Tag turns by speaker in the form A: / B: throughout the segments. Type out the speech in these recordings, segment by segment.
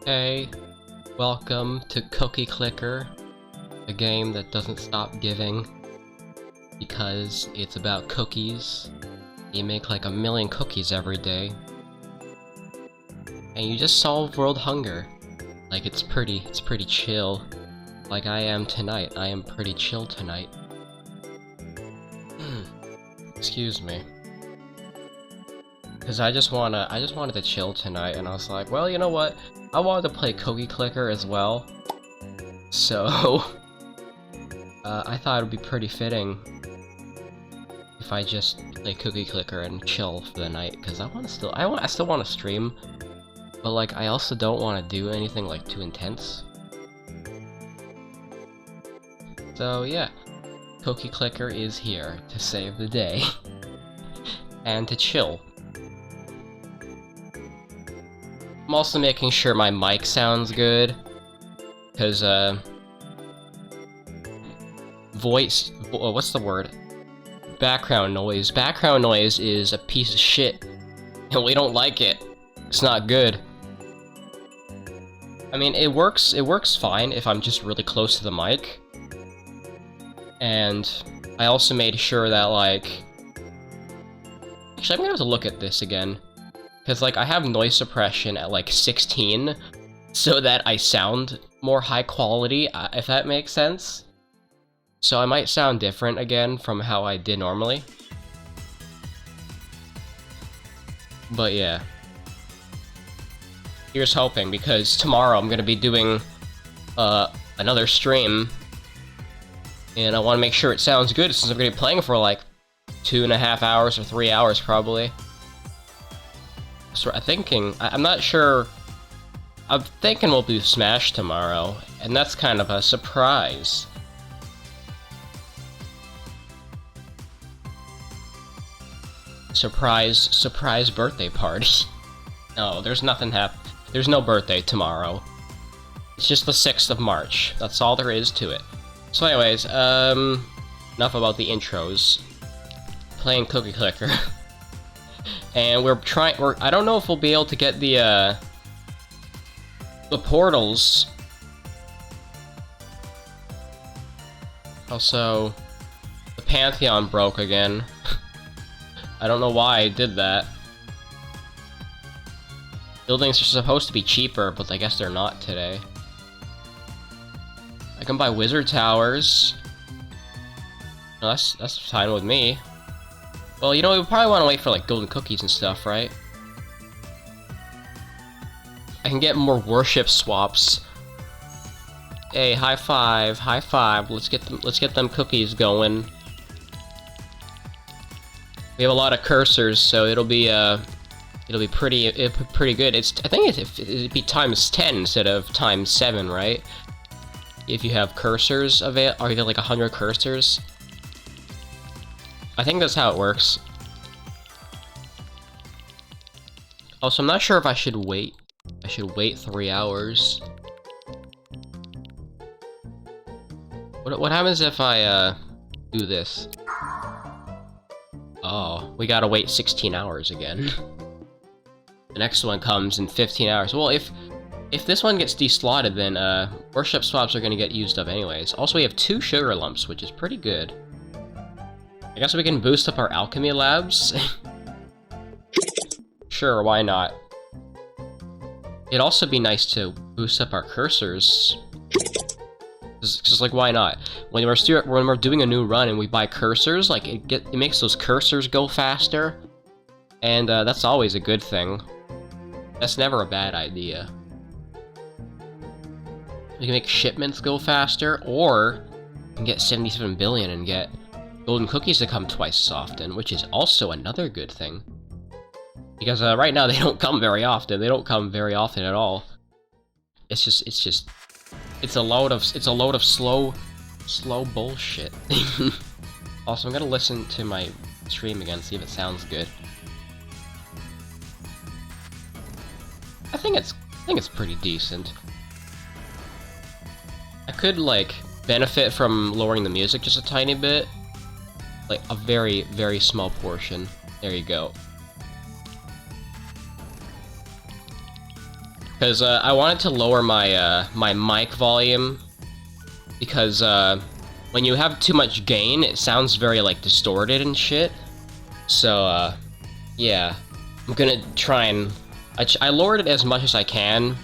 A: Hey, welcome to Cookie Clicker, a game that doesn't stop giving because it's about cookies. You make like 1,000,000 cookies every day, and you just solve world hunger. Like it's pretty chill. Like I am tonight. I am pretty chill tonight. Excuse me. Cause I just wanted to chill tonight, and I was like, well, you know what? I wanted to play Cookie Clicker as well, so I thought it would be pretty fitting if I just play Cookie Clicker and chill for the night. Cause I still want to stream, but like I also don't want to do anything like too intense. So yeah, Cookie Clicker is here to save the day and to chill. I'm also making sure my mic sounds good, because, what's the word? Background noise. Background noise is a piece of shit, and we don't like it. It's not good. I mean, it works fine if I'm just really close to the mic. And I also made sure that, like... Actually, I'm gonna have to look at this again. Because, like, I have noise suppression at, like, 16, so that I sound more high quality, if that makes sense. So I might sound different again from how I did normally. But yeah. Here's hoping, because tomorrow I'm gonna be doing, another stream. And I want to make sure it sounds good, since I'm gonna be playing for, like, 2.5 hours or 3 hours, probably. So I'm not sure, I'm thinking we'll do Smash tomorrow, and that's kind of a surprise. Surprise birthday party. No, there's no birthday tomorrow. It's just the 6th of March, that's all there is to it. So anyways, enough about the intros. Playing Cookie Clicker. And I don't know if we'll be able to get the portals. Also, the Pantheon broke again. I don't know why I did that. Buildings are supposed to be cheaper, but I guess they're not today. I can buy wizard towers. No, that's fine with me. Well, you know, we probably want to wait for, like, golden cookies and stuff, right? I can get more worship swaps. Hey, high five, high five. Let's get them cookies going. We have a lot of cursors, so it'll be pretty good. I think it'd be times 10 instead of times 7, right? If you have cursors or you get like 100 cursors. I think that's how it works. Also, I'm not sure if I should wait. I should wait 3 hours. What happens if I do this? Oh, we gotta wait 16 hours again. The next one comes in 15 hours. Well, if this one gets deslotted, then worship swaps are gonna get used up anyways. Also, we have 2 sugar lumps, which is pretty good. I guess we can boost up our alchemy labs. Sure, why not? It'd also be nice to boost up our cursors. Just like, why not? When we're doing a new run and we buy cursors, like it makes those cursors go faster, and that's always a good thing. That's never a bad idea. We can make shipments go faster, or we can get 77 billion and get golden cookies to come twice as often, which is also another good thing. Because right now they don't come very often. They don't come very often at all. It's a load of slow bullshit. Also, I'm gonna listen to my stream again, see if it sounds good. I think it's pretty decent. I could like benefit from lowering the music just a tiny bit. Like a very, very small portion. There you go. Because I wanted to lower my my mic volume, because when you have too much gain, it sounds very like distorted and shit. So yeah, I'm gonna try and I lowered it as much as I can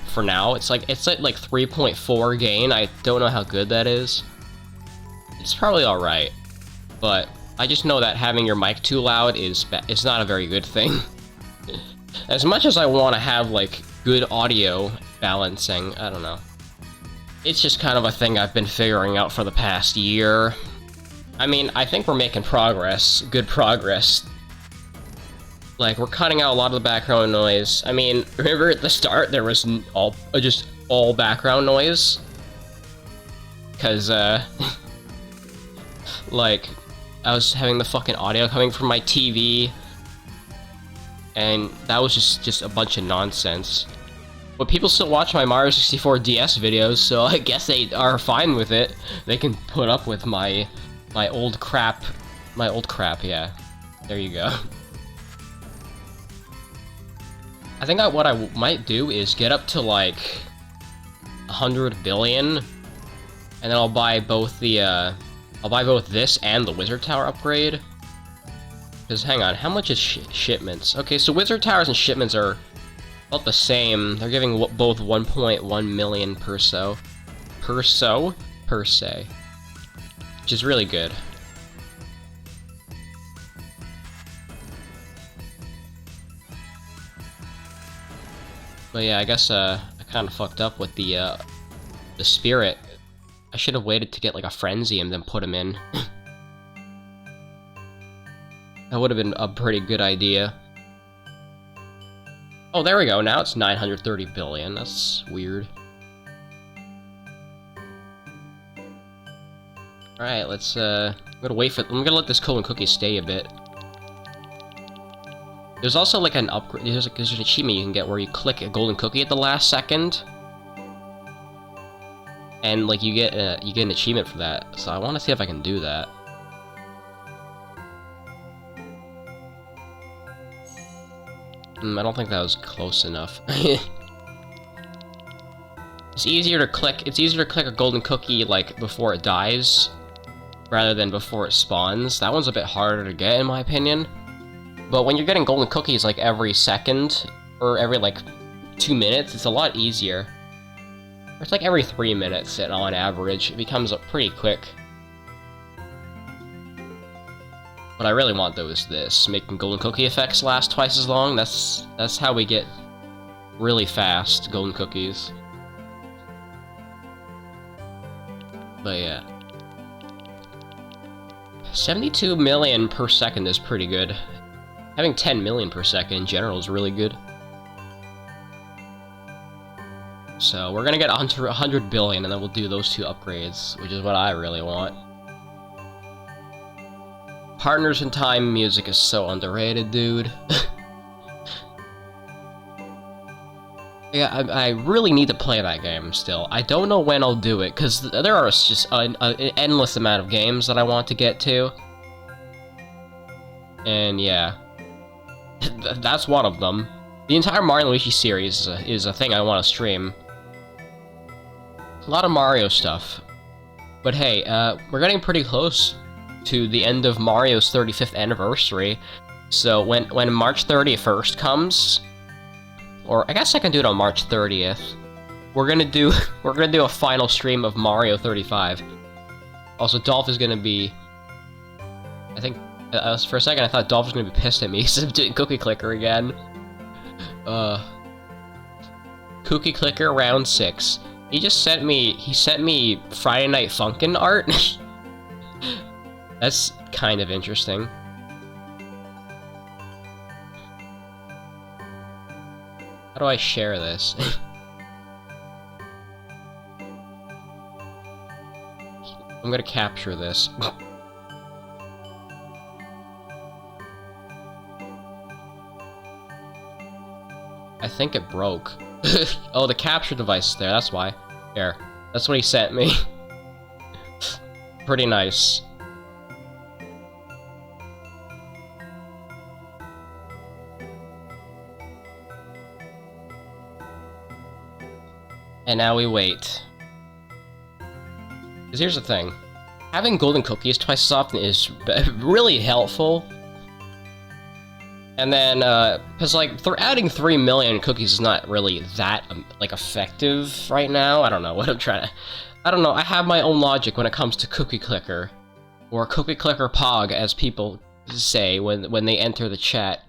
A: for now. It's like 3.4 gain. I don't know how good that is. It's probably all right, but I just know that having your mic too loud is not a very good thing. As much as I want to have, like, good audio balancing, I don't know. It's just kind of a thing I've been figuring out for the past year. I mean, I think we're making progress, good progress. Like, we're cutting out a lot of the background noise. I mean, remember at the start there was just all background noise? Because, like, I was having the fucking audio coming from my TV, and that was just a bunch of nonsense. But people still watch my Mario 64 DS videos, so I guess they are fine with it. They can put up with my old crap. My old crap, yeah. There you go. I think what I might do is get up to, like, 100 billion, and then I'll buy both the, I'll buy both this and the Wizard Tower upgrade. Because, hang on, how much is shipments? Okay, so Wizard Towers and shipments are about the same. They're giving both 1.1 million per se. Which is really good. But yeah, I guess, I kind of fucked up with the spirit. I should have waited to get, like, a frenzy and then put him in. That would have been a pretty good idea. Oh, there we go. Now it's 930 billion. That's weird. Alright, let's, I'm gonna let this golden cookie stay a bit. There's also, like, an upgrade. There's an achievement you can get where you click a golden cookie at the last second. And, like, you get an achievement for that. So I want to see if I can do that. I don't think that was close enough. It's easier to click a golden cookie, like, before it dies, rather than before it spawns. That one's a bit harder to get, in my opinion. But when you're getting golden cookies, like, every second, or every, like, 2 minutes, it's a lot easier. Or it's like every 3 minutes, and on average, it becomes pretty quick. What I really want, though, is this. Making golden cookie effects last twice as long. That's how we get really fast golden cookies. But yeah. 72 million per second is pretty good. Having 10 million per second in general is really good. So we're gonna get 100 billion, and then we'll do those two upgrades, which is what I really want. Partners in Time music is so underrated, dude. Yeah, I really need to play that game still. I don't know when I'll do it, because there are just an endless amount of games that I want to get to. And yeah, that's one of them. The entire Mario & Luigi series is a thing I want to stream. A lot of Mario stuff. But hey, we're getting pretty close to the end of Mario's 35th anniversary. So when March 31st comes, or I guess I can do it on March 30th, we're gonna do a final stream of Mario 35. Also, Dolph is gonna be, I think, for a second I thought Dolph was gonna be pissed at me because I'm doing Cookie Clicker again. Cookie Clicker round 6. He sent me Friday Night Funkin' art. That's kind of interesting. How do I share this? I'm gonna capture this. I think it broke. Oh, the capture device is there, that's why. Here. That's what he sent me. Pretty nice. And now we wait. Because here's the thing. Having golden cookies twice as often is really helpful. And then, because, like, adding 3 million cookies is not really that, like, effective right now. I don't know what I'm trying to... I don't know, I have my own logic when it comes to Cookie Clicker. Or Cookie Clicker Pog, as people say when they enter the chat.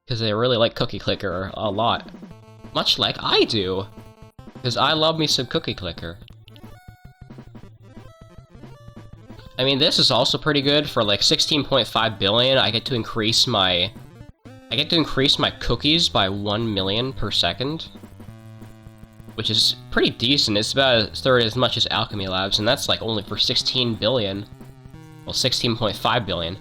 A: Because they really like Cookie Clicker a lot. Much like I do. Because I love me some Cookie Clicker. I mean, this is also pretty good for like 16.5 billion. I get to increase my cookies by 1 million per second, which is pretty decent. It's about a third as much as Alchemy Labs, and that's like only for 16 billion. Well, 16.5 billion.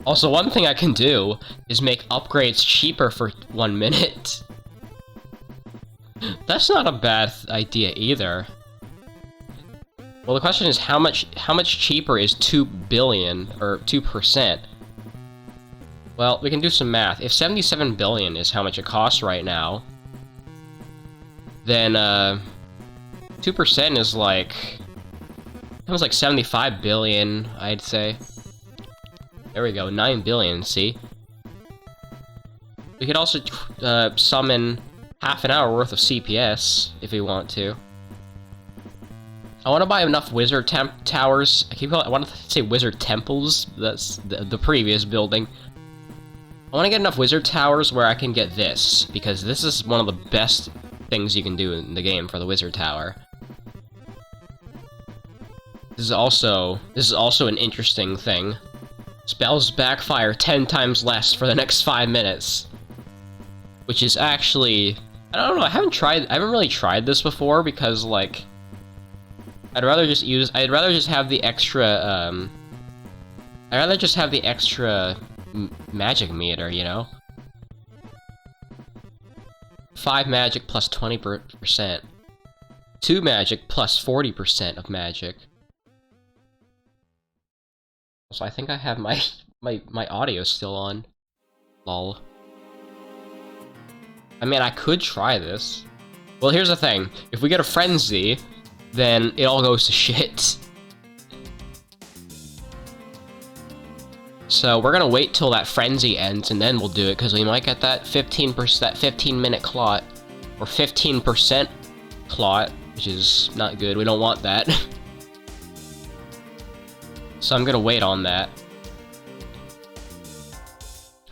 A: Also, one thing I can do is make upgrades cheaper for 1 minute. That's not a bad idea either. Well, the question is how much cheaper is 2 billion, or 2%? Well, we can do some math. If 77 billion is how much it costs right now, then, 2% is like... Almost like 75 billion, I'd say. There we go, 9 billion, see? We could also, summon half an hour worth of CPS, if we want to. I want to buy enough wizard towers. I want to say wizard temples. That's the previous building. I want to get enough wizard towers where I can get this, because this is one of the best things you can do in the game for the wizard tower. This is also an interesting thing. Spells backfire 10 times less for the next 5 minutes, which is actually, I don't know. I haven't really tried this before because, like, I'd rather just have the extra magic meter, you know? 5 magic plus 20%. 2 magic plus 40% of magic. So I think I have my audio still on. Lol. I mean, I could try this. Well, here's the thing. If we get a frenzy, then it all goes to shit. So we're gonna wait till that frenzy ends and then we'll do it, because we might get that 15-minute clot, or 15% clot, which is not good. We don't want that. So I'm gonna wait on that.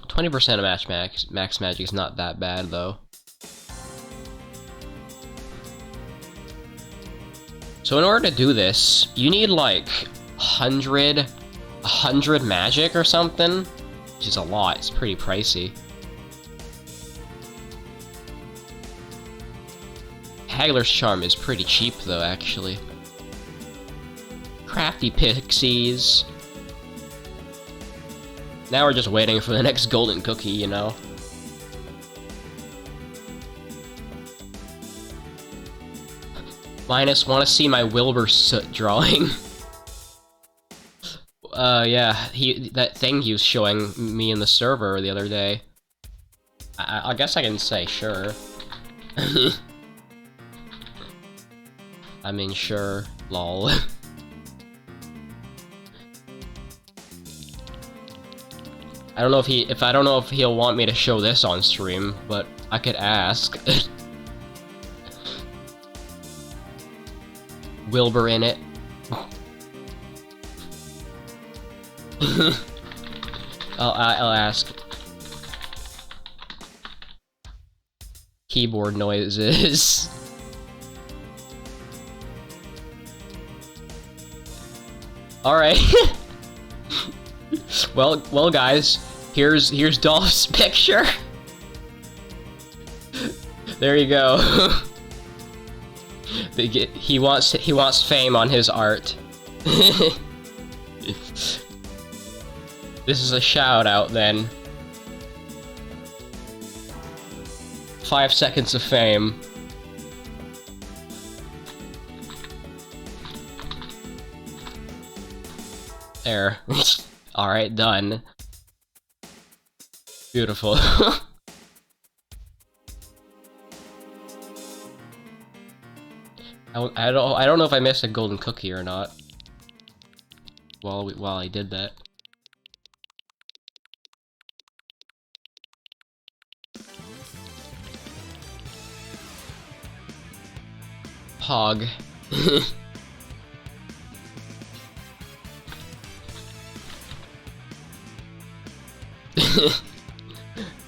A: 20% of max magic is not that bad though. So in order to do this, you need like 100 magic or something, which is a lot. It's pretty pricey. Haggler's Charm is pretty cheap though, actually. Crafty Pixies. Now we're just waiting for the next golden cookie, you know? Minus, wanna see my Wilbur Soot drawing? Yeah, that thing he was showing me in the server the other day. I guess I can say sure. I mean, sure, lol. I don't know if he'll want me to show this on stream, but I could ask. Wilbur in it. I'll ask. Keyboard noises. All right. Well, guys, here's Dolph's picture. There you go. He wants fame on his art. This is a shout out then. 5 seconds of fame. There. Alright, done. Beautiful. I don't know if I missed a golden cookie or not. While I did that. Pog.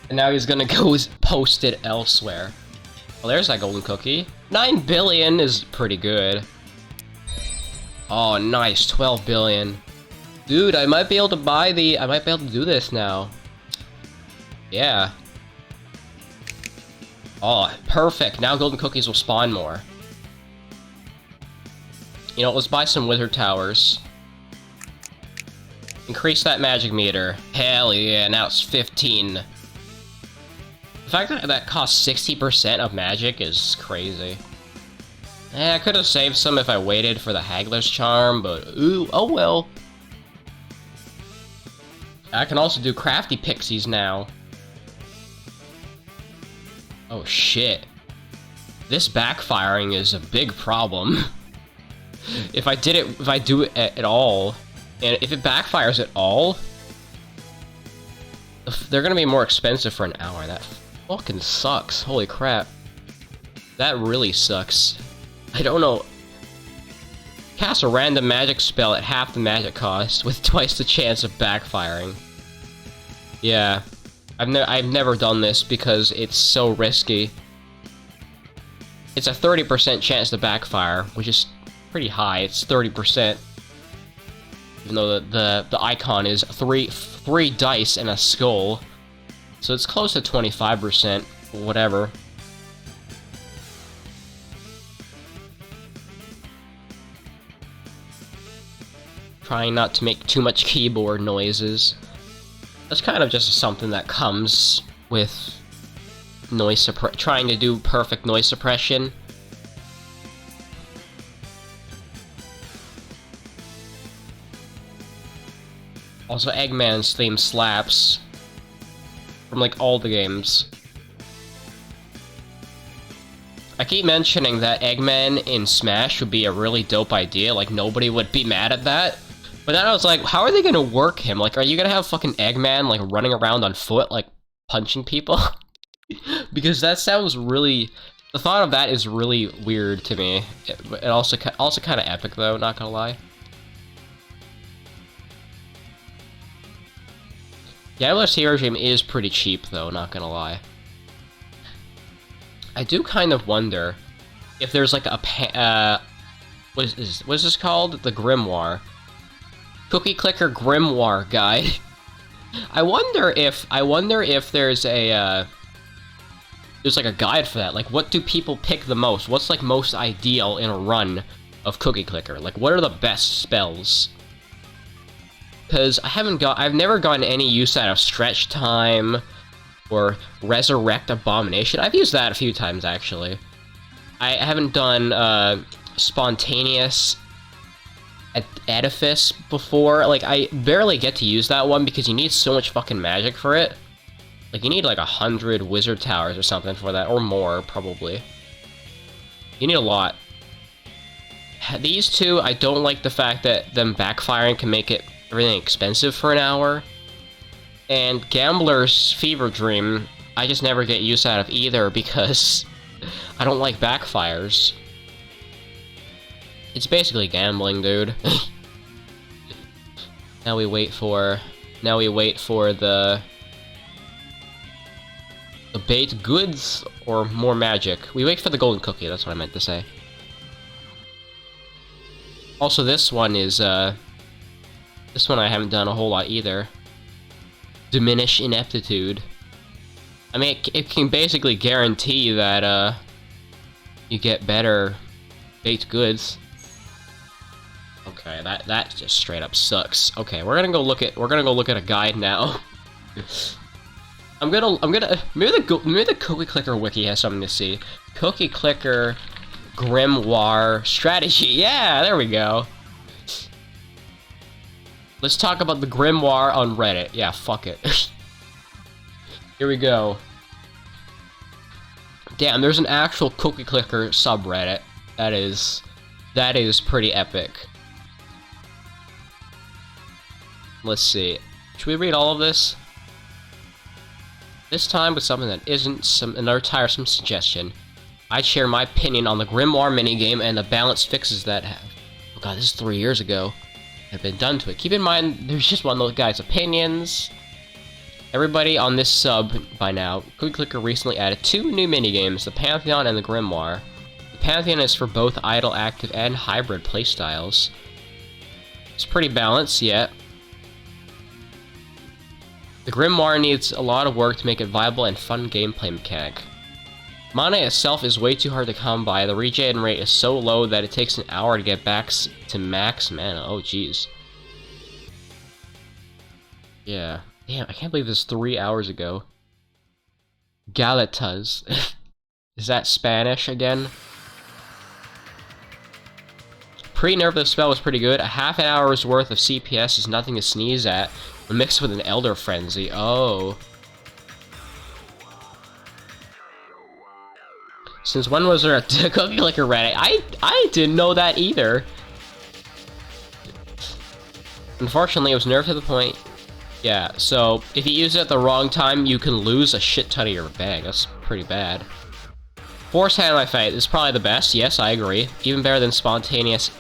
A: And now he's gonna go post it elsewhere. Well, there's that golden cookie. 9 billion is pretty good. Oh, nice. 12 billion. Dude, I might be able to buy the... I might be able to do this now. Yeah. Oh, perfect. Now golden cookies will spawn more. You know, let's buy some wizard towers. Increase that magic meter. Hell yeah, now it's 15. The fact that that costs 60% of magic is crazy. I could have saved some if I waited for the Haggler's Charm, but ooh, oh well. I can also do crafty pixies now. Oh shit. This backfiring is a big problem. If I do it at all, and if it backfires at all, they're gonna be more expensive for an hour. That fucking sucks. Holy crap. That really sucks. I don't know. Cast a random magic spell at half the magic cost with twice the chance of backfiring. Yeah. I've never done this because it's so risky. It's a 30% chance to backfire, which is pretty high. It's 30%. Even though the icon is three dice and a skull. So it's close to 25%, whatever. Trying not to make too much keyboard noises. That's kind of just something that comes with trying to do perfect noise suppression. Also, Eggman's theme slaps from like all the games. I keep mentioning that Eggman in Smash would be a really dope idea, like nobody would be mad at that. But then I was like, how are they gonna work him? Like, are you gonna have fucking Eggman, like, running around on foot, like, punching people? Because that sounds really... The thought of that is really weird to me. It also kind of epic, though, not gonna lie. Gambler's Hero Dream is pretty cheap, though, not gonna lie. I do kind of wonder if there's, like, a... what is this called? The Grimoire. Cookie Clicker Grimoire Guide. I wonder if there's a there's like a guide for that. Like, what do people pick the most? What's like most ideal in a run of Cookie Clicker? Like, what are the best spells? Because I've never gotten any use out of Stretch Time or Resurrect Abomination. I've used that a few times actually. I haven't done Spontaneous Edifice before. Like, I barely get to use that one because you need so much fucking magic for it. Like, you need like 100 wizard towers or something for that, or more, probably. You need a lot. These two, I don't like the fact that them backfiring can make everything expensive for an hour. And Gambler's Fever Dream, I just never get use out of either because I don't like backfires. It's basically gambling, dude. Now we wait for the baked goods or more magic. We wait for the golden cookie, that's what I meant to say. Also, this one I haven't done a whole lot either. Diminish ineptitude. I mean, it can basically guarantee that you get better baked goods. Okay, that just straight up sucks. Okay, we're gonna go look at a guide now. Maybe the Cookie Clicker wiki has something to see. Cookie Clicker Grimoire strategy. Yeah, there we go. Let's talk about the Grimoire on Reddit. Yeah, fuck it. Here we go. Damn, there's an actual Cookie Clicker subreddit. That is pretty epic. Let's see. Should we read all of this? This time with something that isn't another tiresome suggestion. I'd share my opinion on the grimoire minigame and the balance fixes that have. Oh god, this is 3 years ago. Have been done to it. Keep in mind, there's just one of those guys' opinions. Everybody on this sub by now, Cookie Clicker recently added 2 new minigames, the Pantheon and the Grimoire. The Pantheon is for both idle, active, and hybrid playstyles. It's pretty balanced, yet. The Grimoire needs a lot of work to make it viable and fun gameplay mechanic. Mana itself is way too hard to come by. The regen rate is so low that it takes an hour to get back to max mana. Oh jeez. Yeah. Damn, I can't believe this 3 hours ago. Galetas. Is that Spanish again? Pre-nerf of the spell was pretty good. A half an hour's worth of CPS is nothing to sneeze at, mixed with an Elder Frenzy. Oh. Since when was there a Cookie Clicker Reddit? I didn't know that either. Unfortunately, it was nerfed to the point. Yeah, so if you use it at the wrong time, you can lose a shit ton of your bag. That's pretty bad. Force Hand Fight is probably the best. Yes, I agree. Even better than Spontaneous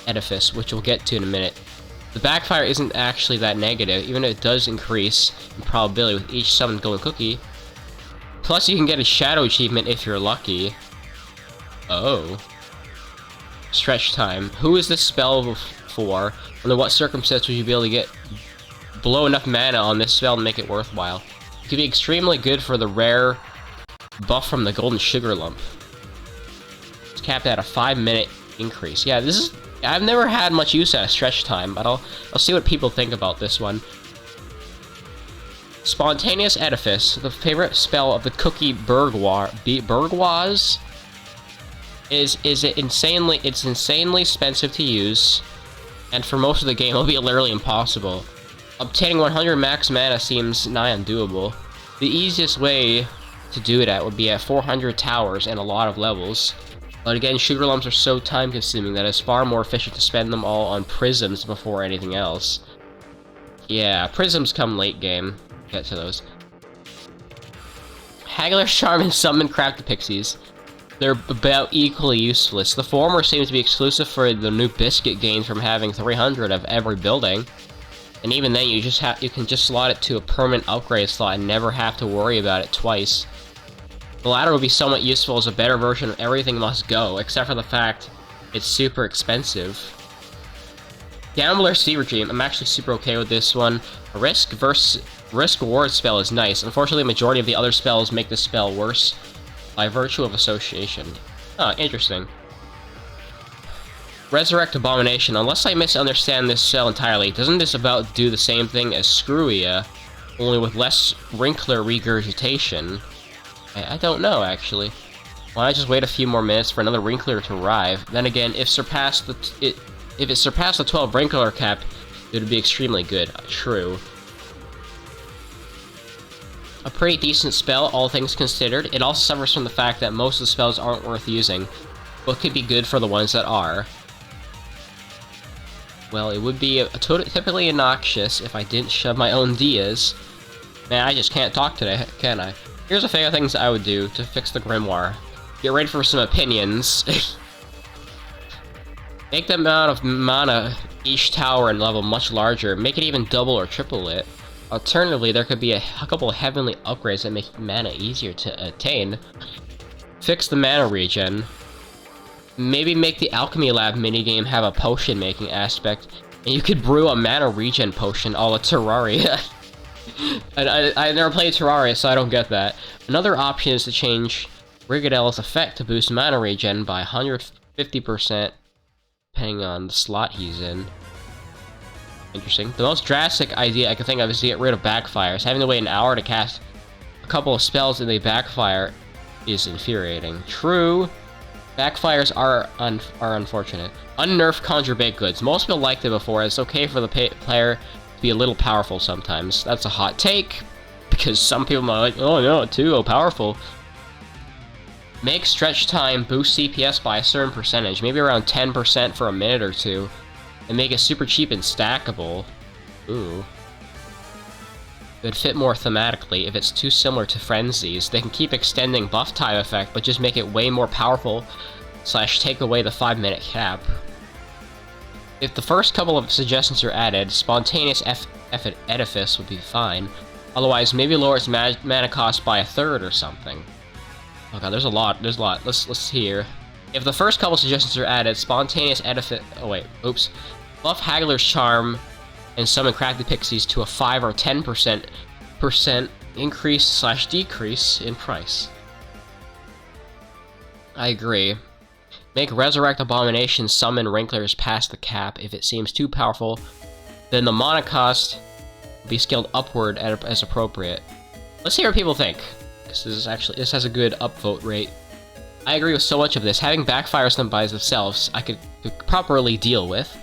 A: Edifice, which we'll get to in a minute. The backfire isn't actually that negative, even though it does increase in probability with each summoned golden cookie. Plus, you can get a shadow achievement if you're lucky. Oh. Stretch time. Who is this spell for? Under what circumstance would you be able to blow enough mana on this spell to make it worthwhile? It could be extremely good for the rare buff from the golden sugar lump. It's capped at a 5-minute increase. Yeah, this is... I've never had much use out of stretch time, but I'll see what people think about this one. Spontaneous Edifice, the favorite spell of the Cookie Bourgeois, is insanely expensive to use, and for most of the game it'll be literally impossible. Obtaining 100 max mana seems nigh undoable. The easiest way to do it at would be at 400 towers and a lot of levels. But again, sugar lumps are so time consuming that it's far more efficient to spend them all on prisms before anything else. Yeah, prisms come late game. Get to those. Haggler's Charm and Summon Crafted Pixies. They're about equally useless. The former seems to be exclusive for the new biscuit gains from having 300 of every building. And even then, you can just slot it to a permanent upgrade slot and never have to worry about it twice. The latter would be somewhat useful as a better version of Everything Must Go, except for the fact it's super expensive. Gambler Sea Regime, I'm actually super okay with this one. A risk reward spell is nice. Unfortunately, the majority of the other spells make this spell worse by virtue of association. Oh, interesting. Resurrect Abomination. Unless I misunderstand this spell entirely, doesn't this about do the same thing as Screwia, only with less Wrinkler regurgitation? I don't know, actually. Why not just wait a few more minutes for another Wrinkler to arrive? Then again, if it surpassed the 12 Wrinkler cap, it would be extremely good. True. A pretty decent spell, all things considered. It also suffers from the fact that most of the spells aren't worth using, but could be good for the ones that are. Well, it would be typically obnoxious if I didn't shove my own Dias. Man, I just can't talk today, can I? Here's a few things I would do to fix the Grimoire. Get ready for some opinions. Make the amount of mana each tower and level much larger. Make it even double or triple it. Alternatively, there could be a couple of heavenly upgrades that make mana easier to attain. Fix the mana regen. Maybe make the Alchemy Lab minigame have a potion making aspect, and you could brew a mana regen potion a la Terraria. I never played Terraria, so I don't get that. Another option is to change Brigadel's effect to boost mana regen by 150%, depending on the slot he's in. Interesting. The most drastic idea I can think of is to get rid of backfires. Having to wait an hour to cast a couple of spells and they backfire is infuriating. True. Backfires are unfortunate. Unnerf Conjure Baked Goods. Most people liked it before. It's okay for the player to be a little powerful sometimes. That's a hot take, because some people might be like, oh no, too powerful. Make stretch time boost CPS by a certain percentage, maybe around 10% for a minute or two, and make it super cheap and stackable. Ooh. It would fit more thematically. If it's too similar to Frenzies, they can keep extending buff time effect, but just make it way more powerful / take away the 5-minute cap. If the first couple of suggestions are added, Spontaneous Edifice would be fine. Otherwise, maybe lower its mana cost by a third or something. Oh god, there's a lot. Let's hear. If the first couple suggestions are added, Spontaneous Edifice... Oh wait, oops. Buff Haggler's Charm and summon Crackly Pixies to a 5 or 10% increase / decrease in price. I agree. Make Resurrect Abomination summon Wrinklers past the cap. If it seems too powerful, then the mana cost will be scaled upward as appropriate. Let's see what people think. This has a good upvote rate. I agree with so much of this. Having backfires them by themselves, I could properly deal with.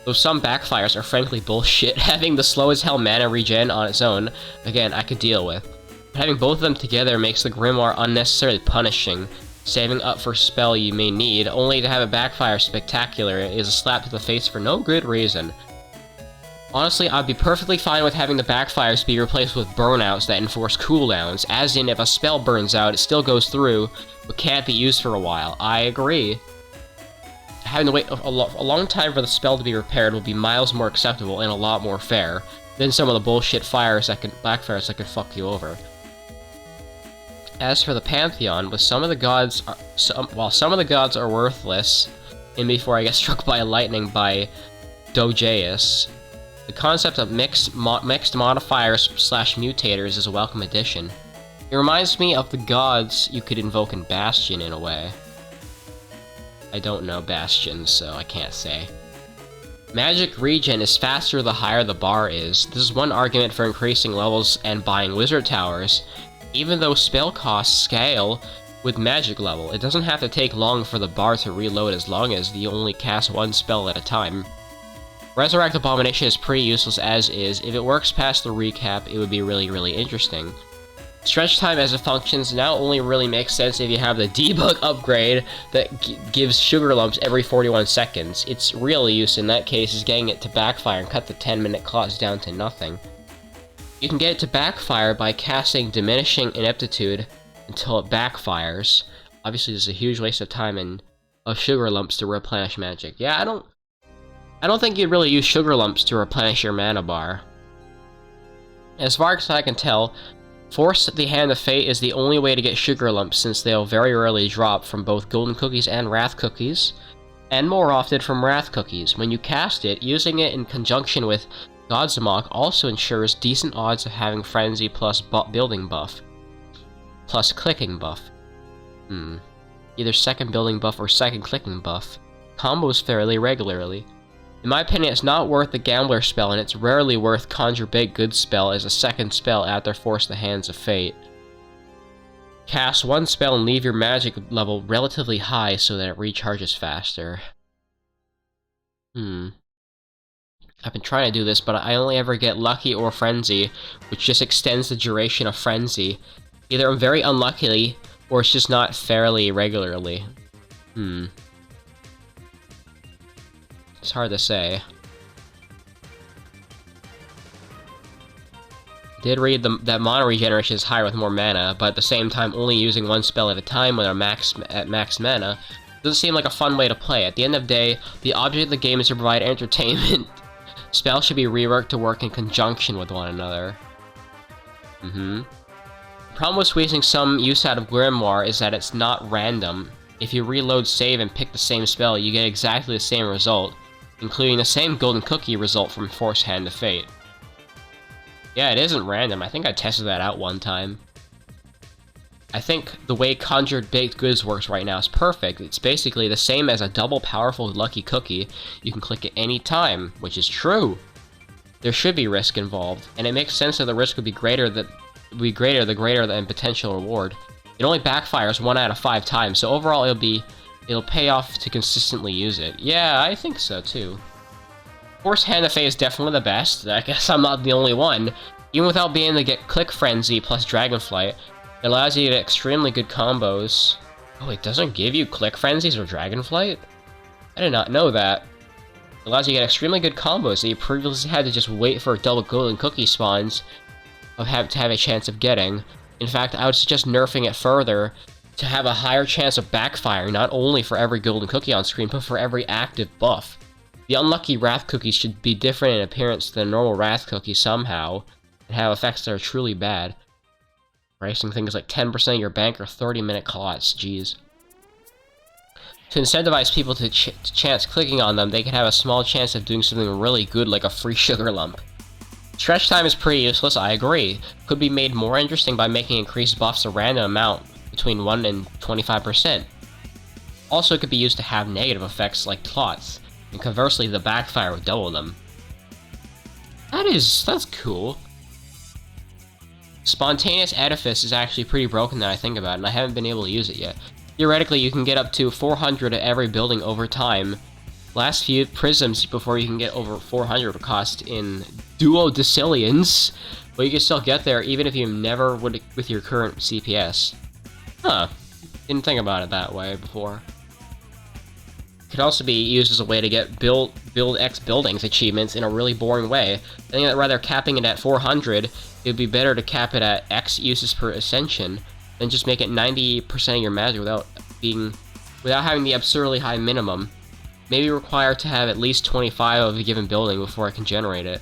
A: Though some backfires are frankly bullshit, having the slow as hell mana regen on its own, again, I could deal with. But having both of them together makes the grimoire unnecessarily punishing. Saving up for a spell you may need, only to have it backfire spectacular, is a slap to the face for no good reason. Honestly, I'd be perfectly fine with having the backfires be replaced with burnouts that enforce cooldowns, as in if a spell burns out, it still goes through, but can't be used for a while. I agree. Having to wait a long time for the spell to be repaired will be miles more acceptable and a lot more fair than some of the bullshit backfires that can fuck you over. As for the Pantheon, with some of the gods are worthless, and before I get struck by lightning by Dogeus, the concept of mixed modifiers / mutators is a welcome addition. It reminds me of the gods you could invoke in Bastion in a way. I don't know Bastion, so I can't say. Magic regen is faster the higher the bar is. This is one argument for increasing levels and buying wizard towers. Even though spell costs scale with magic level, it doesn't have to take long for the bar to reload as long as you only cast one spell at a time. Resurrect Abomination is pretty useless as is. If it works past the recap, it would be really interesting. Stretch time as it functions now only really makes sense if you have the debug upgrade that gives sugar lumps every 41 seconds. Its real use in that case is getting it to backfire and cut the 10-minute cost down to nothing. You can get it to backfire by casting Diminishing Ineptitude until it backfires. Obviously, this is a huge waste of time and of sugar lumps to replenish magic. Yeah, I don't think you'd really use sugar lumps to replenish your mana bar. As far as I can tell, Force the Hand of Fate is the only way to get sugar lumps since they'll very rarely drop from both golden cookies and wrath cookies, and more often from wrath cookies. When you cast it, using it in conjunction with Godsmock also ensures decent odds of having Frenzy plus building buff. Plus clicking buff. Either second building buff or second clicking buff. Combos fairly regularly. In my opinion, it's not worth the Gambler spell, and it's rarely worth Conjure Baked Goods spell as a second spell after Force the Hands of Fate. Cast one spell and leave your magic level relatively high so that it recharges faster. I've been trying to do this, but I only ever get Lucky or Frenzy, which just extends the duration of Frenzy. Either I'm very unlucky, or it's just not fairly regularly. It's hard to say. I did read that mana regeneration is higher with more mana, but at the same time only using one spell at a time when they're at max mana doesn't seem like a fun way to play. At the end of the day, the object of the game is to provide entertainment. Spells should be reworked to work in conjunction with one another. The problem with squeezing some use out of Grimoire is that it's not random. If you reload save and pick the same spell, you get exactly the same result, including the same golden cookie result from Force Hand of Fate. Yeah, it isn't random. I think I tested that out one time. I think the way Conjured Baked Goods works right now is perfect. It's basically the same as a double powerful lucky cookie. You can click at any time, which is true. There should be risk involved, and it makes sense that the risk would be greater the greater than potential reward. It only backfires 1 out of 5 times, so overall it'll pay off to consistently use it. Yeah, I think so too. Force Hand of Fate is definitely the best. I guess I'm not the only one. Even without being able to get Click Frenzy plus Dragonflight, It allows you to get extremely good combos. Oh, it doesn't give you click frenzies or dragonflight? I did not know that. It allows you to get extremely good combos that you previously had to just wait for double golden cookie spawns to have a chance of getting. In fact, I would suggest nerfing it further to have a higher chance of backfiring, not only for every golden cookie on screen, but for every active buff. The unlucky Wrath cookies should be different in appearance than normal Wrath cookies somehow, and have effects that are truly bad. Pricing things like 10% of your bank or 30-minute clots, jeez. To incentivize people to chance clicking on them, they can have a small chance of doing something really good like a free sugar lump. Stretch time is pretty useless, I agree. Could be made more interesting by making increased buffs a random amount, between 1 and 25%. Also, it could be used to have negative effects like clots, and conversely, the backfire would double them. That's cool. Spontaneous Edifice is actually pretty broken now I think about it, and I haven't been able to use it yet. Theoretically, you can get up to 400 at every building over time. Last few prisms before you can get over 400 would cost in duodecillions, but you can still get there even if you never would with your current CPS. Huh. Didn't think about it that way before. It could also be used as a way to get build X buildings achievements in a really boring way. I think that rather capping it at 400, it would be better to cap it at X uses per ascension, than just make it 90% of your magic without having the absurdly high minimum. Maybe required to have at least 25 of a given building before I can generate it.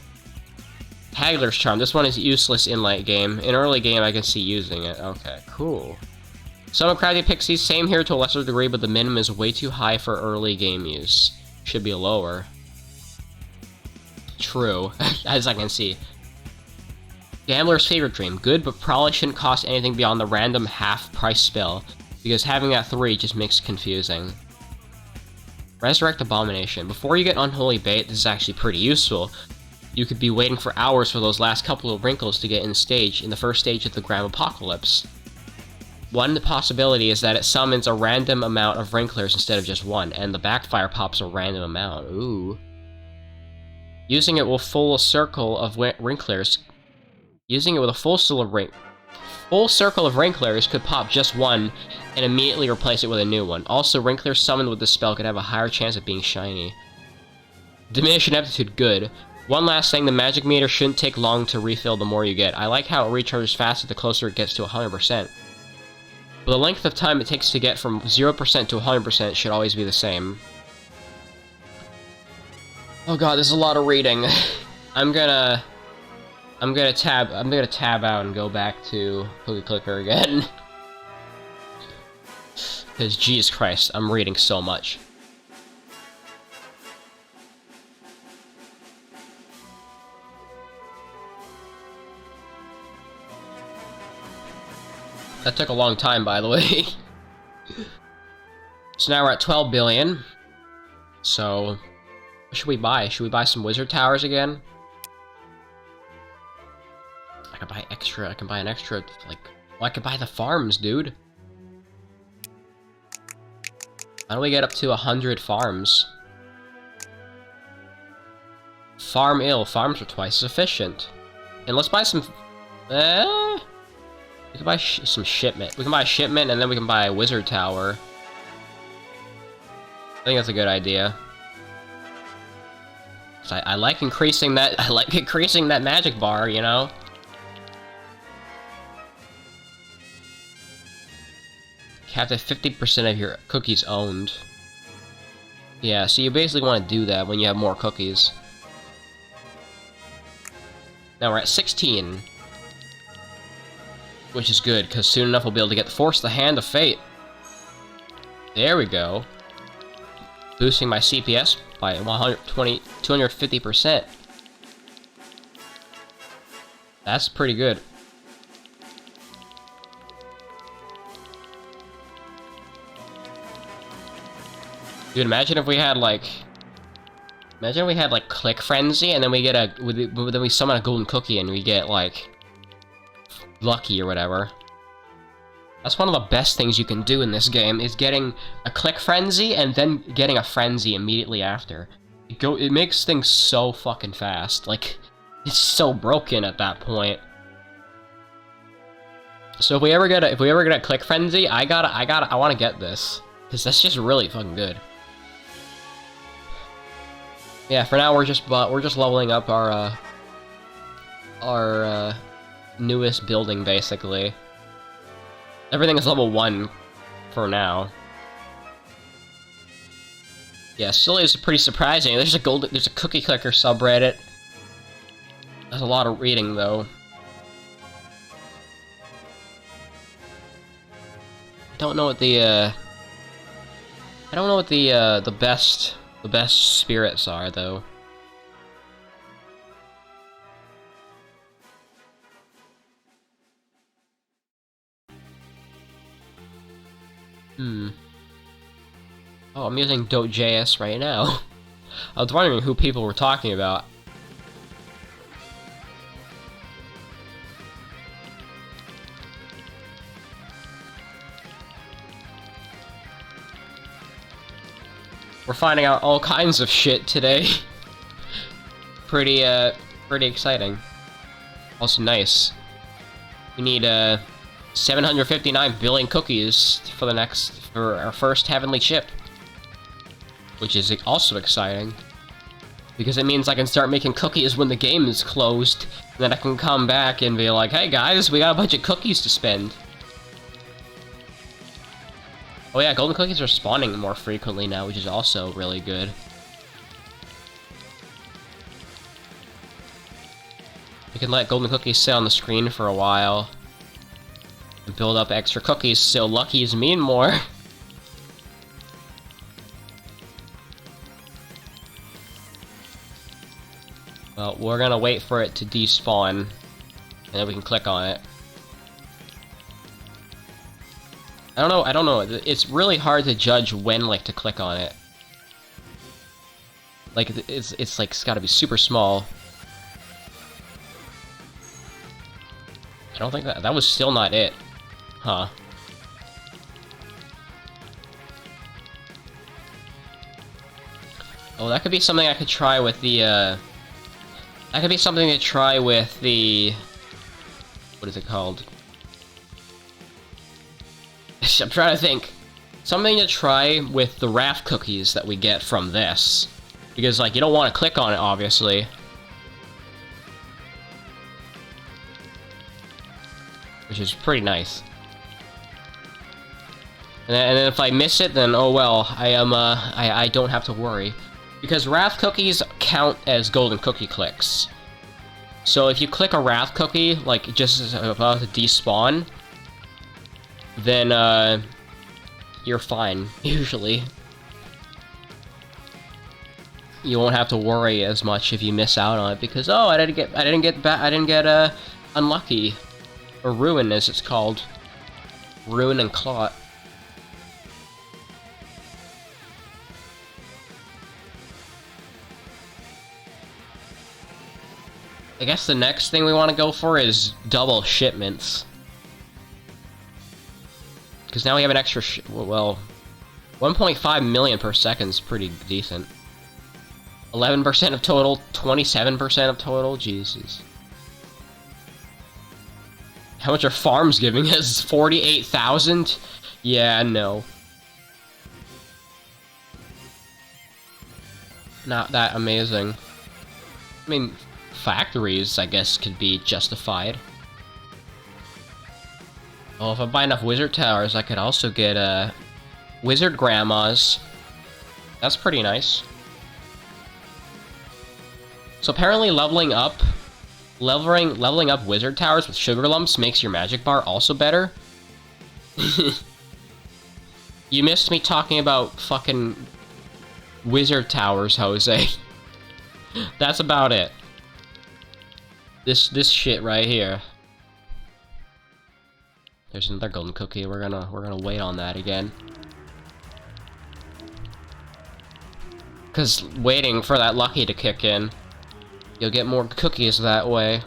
A: Haggler's Charm. This one is useless in late game. In early game, I can see using it. Okay, cool. Some Crafty Pixies, same here to a lesser degree, but the minimum is way too high for early game use. Should be lower. True, as I can see. Gambler's Favorite Dream. Good, but probably shouldn't cost anything beyond the random half-price spell, because having that 3 just makes it confusing. Resurrect Abomination. Before you get Unholy Bait, this is actually pretty useful. You could be waiting for hours for those last couple of wrinkles to get in the first stage of the Grand Apocalypse. One possibility is that it summons a random amount of wrinklers instead of just one, and the backfire pops a random amount. Ooh. Using it with full circle of wrinklers. Using it with a full circle of wrinklers could pop just one and immediately replace it with a new one. Also, wrinklers summoned with this spell could have a higher chance of being shiny. Diminish Ineptitude, good. One last thing, the magic meter shouldn't take long to refill the more you get. I like how it recharges faster the closer it gets to 100%. But the length of time it takes to get from 0% to 100% should always be the same. Oh god, there's a lot of reading. I'm gonna tab out and go back to Cookie Clicker again. Because, Jesus Christ, I'm reading so much. That took a long time, by the way. So now we're at 12 billion. So, what should we buy? Should we buy some wizard towers again? I can buy an extra, like... Well, I could buy the farms, dude. Why don't we get up to 100 farms? Farm ill. Farms are twice as efficient. And let's buy some... we can buy some shipment. We can buy a shipment, and then we can buy a wizard tower. I think that's a good idea. I like increasing that. I like increasing that magic bar, you know. Have to 50% of your cookies owned. Yeah, so you basically want to do that when you have more cookies. Now we're at 16. Which is good, because soon enough we'll be able to force the Hand of Fate. There we go. Boosting my CPS by 250%. That's pretty good. Dude, imagine if we had like Click Frenzy, and then then we summon a golden cookie and we get like lucky or whatever. That's one of the best things you can do in this game, is getting a Click Frenzy and then getting a Frenzy immediately after. It makes things so fucking fast. Like, it's so broken at that point. So if we ever get a Click Frenzy, I want to get this, because that's just really fucking good. Yeah, for now we're just leveling up our newest building basically. Everything is level 1 for now. Yeah, still is pretty surprising. There's a cookie clicker subreddit. That's a lot of reading though. I don't know what the best spirits are though. Oh, I'm using .js right now. I was wondering who people were talking about. We're finding out all kinds of shit today. Pretty exciting. Also nice. We need 759 billion cookies for our first heavenly chip. Which is also exciting. Because it means I can start making cookies when the game is closed. And then I can come back and be like, hey guys, we got a bunch of cookies to spend. Oh yeah, golden cookies are spawning more frequently now, which is also really good. You can let golden cookies sit on the screen for a while. And build up extra cookies so luckies mean more. Well, we're gonna wait for it to despawn, and then we can click on it. I don't know, it's really hard to judge when, like, to click on it. Like, it's like, it's gotta be super small. I don't think that was still not it. Huh. Oh, that could be something I could try with the, that could be something to try with the... What is it called? I'm trying to think. Something to try with the raft cookies that we get from this. Because, like, you don't want to click on it, obviously. Which is pretty nice. And then if I miss it, then oh well, I don't have to worry. Because raft cookies count as golden cookie clicks. So if you click a raft cookie, like, just as about to despawn, then, you're fine, usually. You won't have to worry as much if you miss out on it, because, oh, I didn't get unlucky. Or ruin, as it's called. Ruin and clot. I guess the next thing we want to go for is double shipments. Because now we have an extra well, 1.5 million per second is pretty decent. 11% of total, 27% of total, Jesus. How much are farms giving us? 48,000? Yeah, no. Not that amazing. I mean, factories, I guess, could be justified. Well, if I buy enough wizard towers, I could also get, wizard grandmas. That's pretty nice. So apparently leveling up wizard towers with sugar lumps makes your magic bar also better. You missed me talking about fucking wizard towers, Jose. That's about it. This shit right here. There's another golden cookie. We're gonna wait on that again. Cause waiting for that lucky to kick in, you'll get more cookies that way.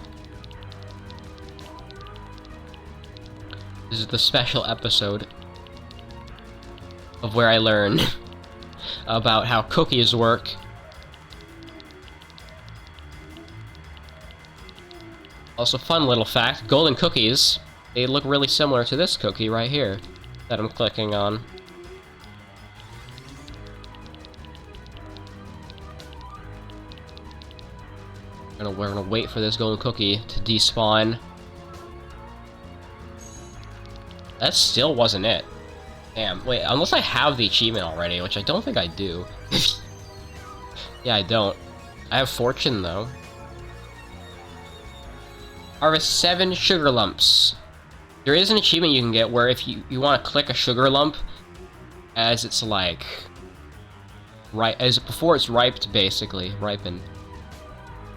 A: This is the special episode of where I learn about how cookies work. Also, fun little fact, golden cookies They look really similar to this cookie right here that I'm clicking on. We're gonna wait for this golden cookie to despawn. That still wasn't it. Damn, wait, unless I have the achievement already, which I don't think I do. Yeah, I don't. I have fortune, though. Harvest 7 sugar lumps. There is an achievement you can get where if you want to click a sugar lump as it's like... before it's ripened, basically. Ripened.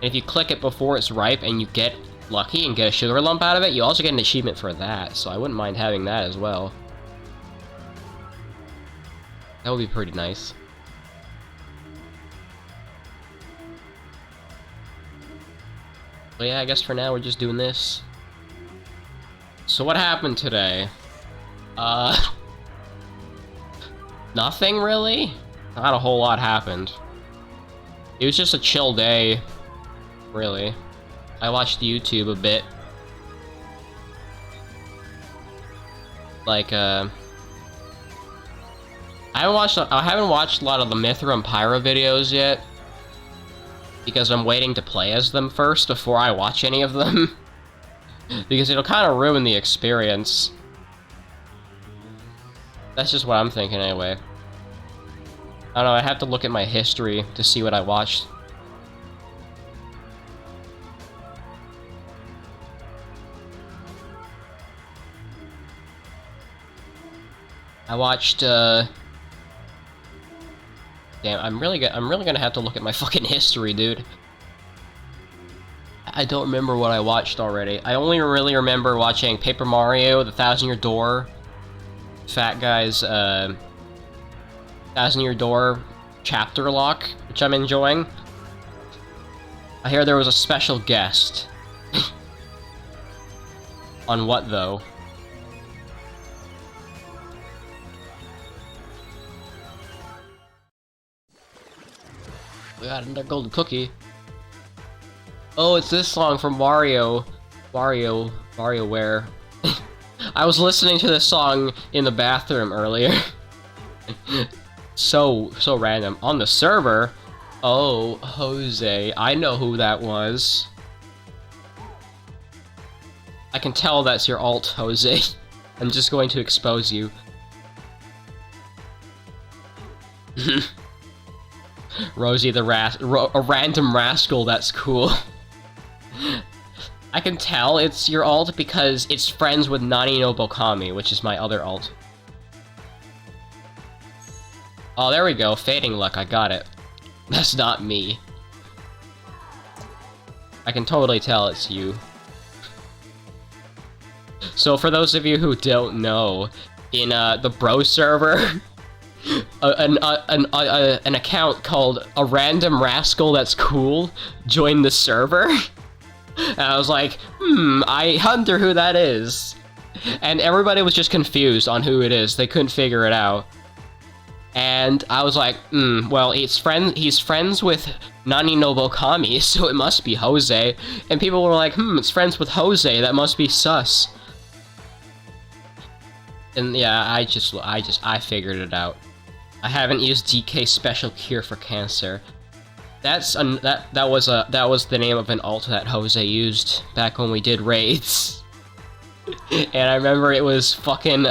A: And if you click it before it's ripe and you get lucky and get a sugar lump out of it, you also get an achievement for that, so I wouldn't mind having that as well. That would be pretty nice. But yeah, I guess for now we're just doing this. So what happened today? Nothing really? Not a whole lot happened. It was just a chill day, really. I watched YouTube a bit. Like, I haven't watched a lot of the Mithra and Pyra videos yet, because I'm waiting to play as them first before I watch any of them. Because it'll kind of ruin the experience. That's just what I'm thinking anyway. I don't know, I have to look at my history to see what I watched. I watched, damn, I'm really gonna have to look at my fucking history, dude. I don't remember what I watched already. I only really remember watching Paper Mario, The 1,000-Year Door, Fat Guy's, 1,000-Year Door chapter lock, which I'm enjoying. I hear there was a special guest. On what, though? We got another golden cookie. Oh, it's this song from WarioWare. I was listening to this song in the bathroom earlier. So random. On the server? Oh, Jose. I know who that was. I can tell that's your alt, Jose. I'm just going to expose you. Rosie the a random rascal, that's cool. I can tell it's your alt because it's friends with Nani no Bokami, which is my other alt. Oh, there we go, Fading Luck, I got it. That's not me. I can totally tell it's you. So for those of you who don't know, in the bro server, an account called A Random Rascal That's Cool joined the server. And I was like, I wonder who that is. And everybody was just confused on who it is. They couldn't figure it out. And I was like, well, he's friends with Nani no Bokami, so it must be Jose. And people were like, it's friends with Jose, that must be sus. And yeah, I figured it out. I haven't used DK Special Cure for Cancer. That was the name of an alt that Jose used back when we did raids. And I remember it was fucking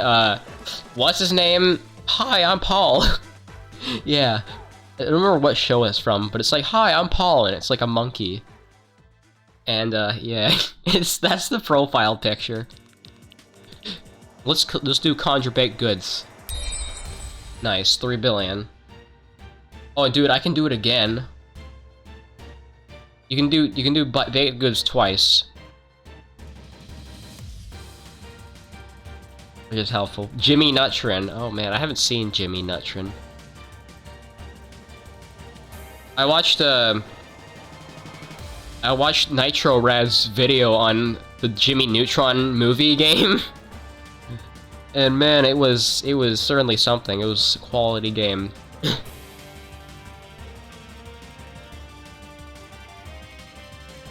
A: what's his name? Hi, I'm Paul. Yeah. I don't remember what show it's from, but it's like, hi, I'm Paul, and it's like a monkey. And yeah, that's the profile picture. Let's do Conjure Baked Goods. Nice, 3 billion. Oh, dude, I can do it again. You can do baked goods twice, which is helpful. Jimmy Nutrin. Oh man, I haven't seen Jimmy Nutrin. I watched Nitro Rad's video on the Jimmy Neutron movie game. And man, it was certainly something. It was a quality game.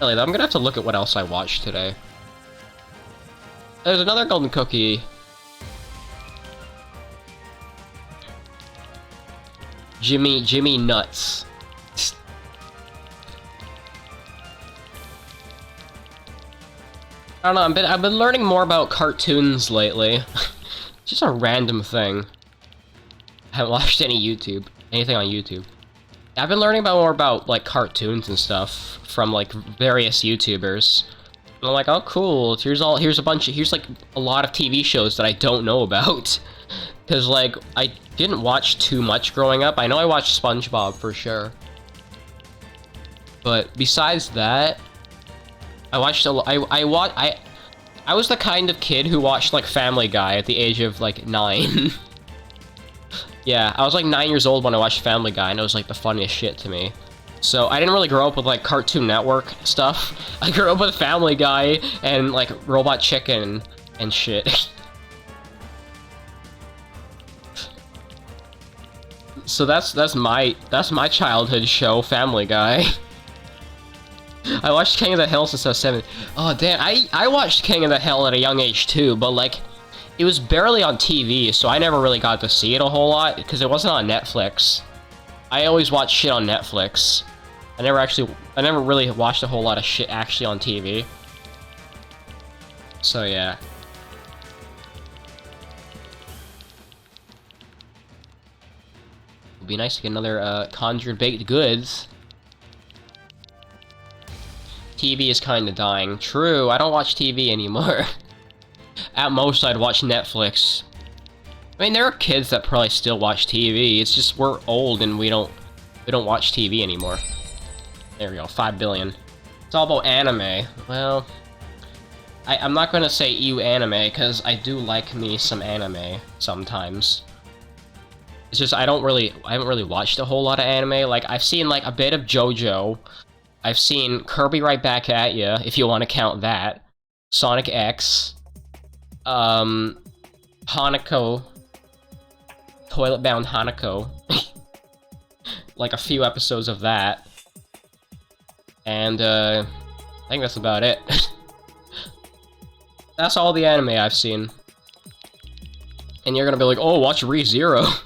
A: Really, I'm gonna have to look at what else I watched today. There's another golden cookie. Jimmy Nuts. I don't know, I've been learning more about cartoons lately. Just a random thing. I haven't watched anything on YouTube. I've been learning more about, like, cartoons and stuff from, like, various YouTubers. And I'm like, oh, cool, here's like, a lot of TV shows that I don't know about. Because, like, I didn't watch too much growing up. I know I watched SpongeBob, for sure. But besides that, I watched I was the kind of kid who watched, like, Family Guy at the age of, like, 9. Yeah, I was, like, 9 years old when I watched Family Guy, and it was, like, the funniest shit to me. So, I didn't really grow up with, like, Cartoon Network stuff. I grew up with Family Guy and, like, Robot Chicken and shit. So that's my childhood show, Family Guy. I watched King of the Hill since I was 7. Oh damn, I watched King of the Hill at a young age too, but like, it was barely on TV, so I never really got to see it a whole lot, because it wasn't on Netflix. I always watched shit on Netflix. I never really watched a whole lot of shit actually on TV. So yeah. It'd be nice to get another Conjured Baked Goods. TV is kinda dying. True, I don't watch TV anymore. At most, I'd watch Netflix. I mean, there are kids that probably still watch TV. It's just we're old and we don't watch TV anymore. There we go, 5 billion. It's all about anime. Well, I'm not gonna say ew anime, because I do like me some anime sometimes. It's just I haven't really watched a whole lot of anime. Like, I've seen like a bit of JoJo. I've seen Kirby Right Back at Ya, if you want to count that. Sonic X. Hanako. Toilet-bound Hanako. Like a few episodes of that. And, I think that's about it. That's all the anime I've seen. And you're gonna be like, oh, watch ReZero.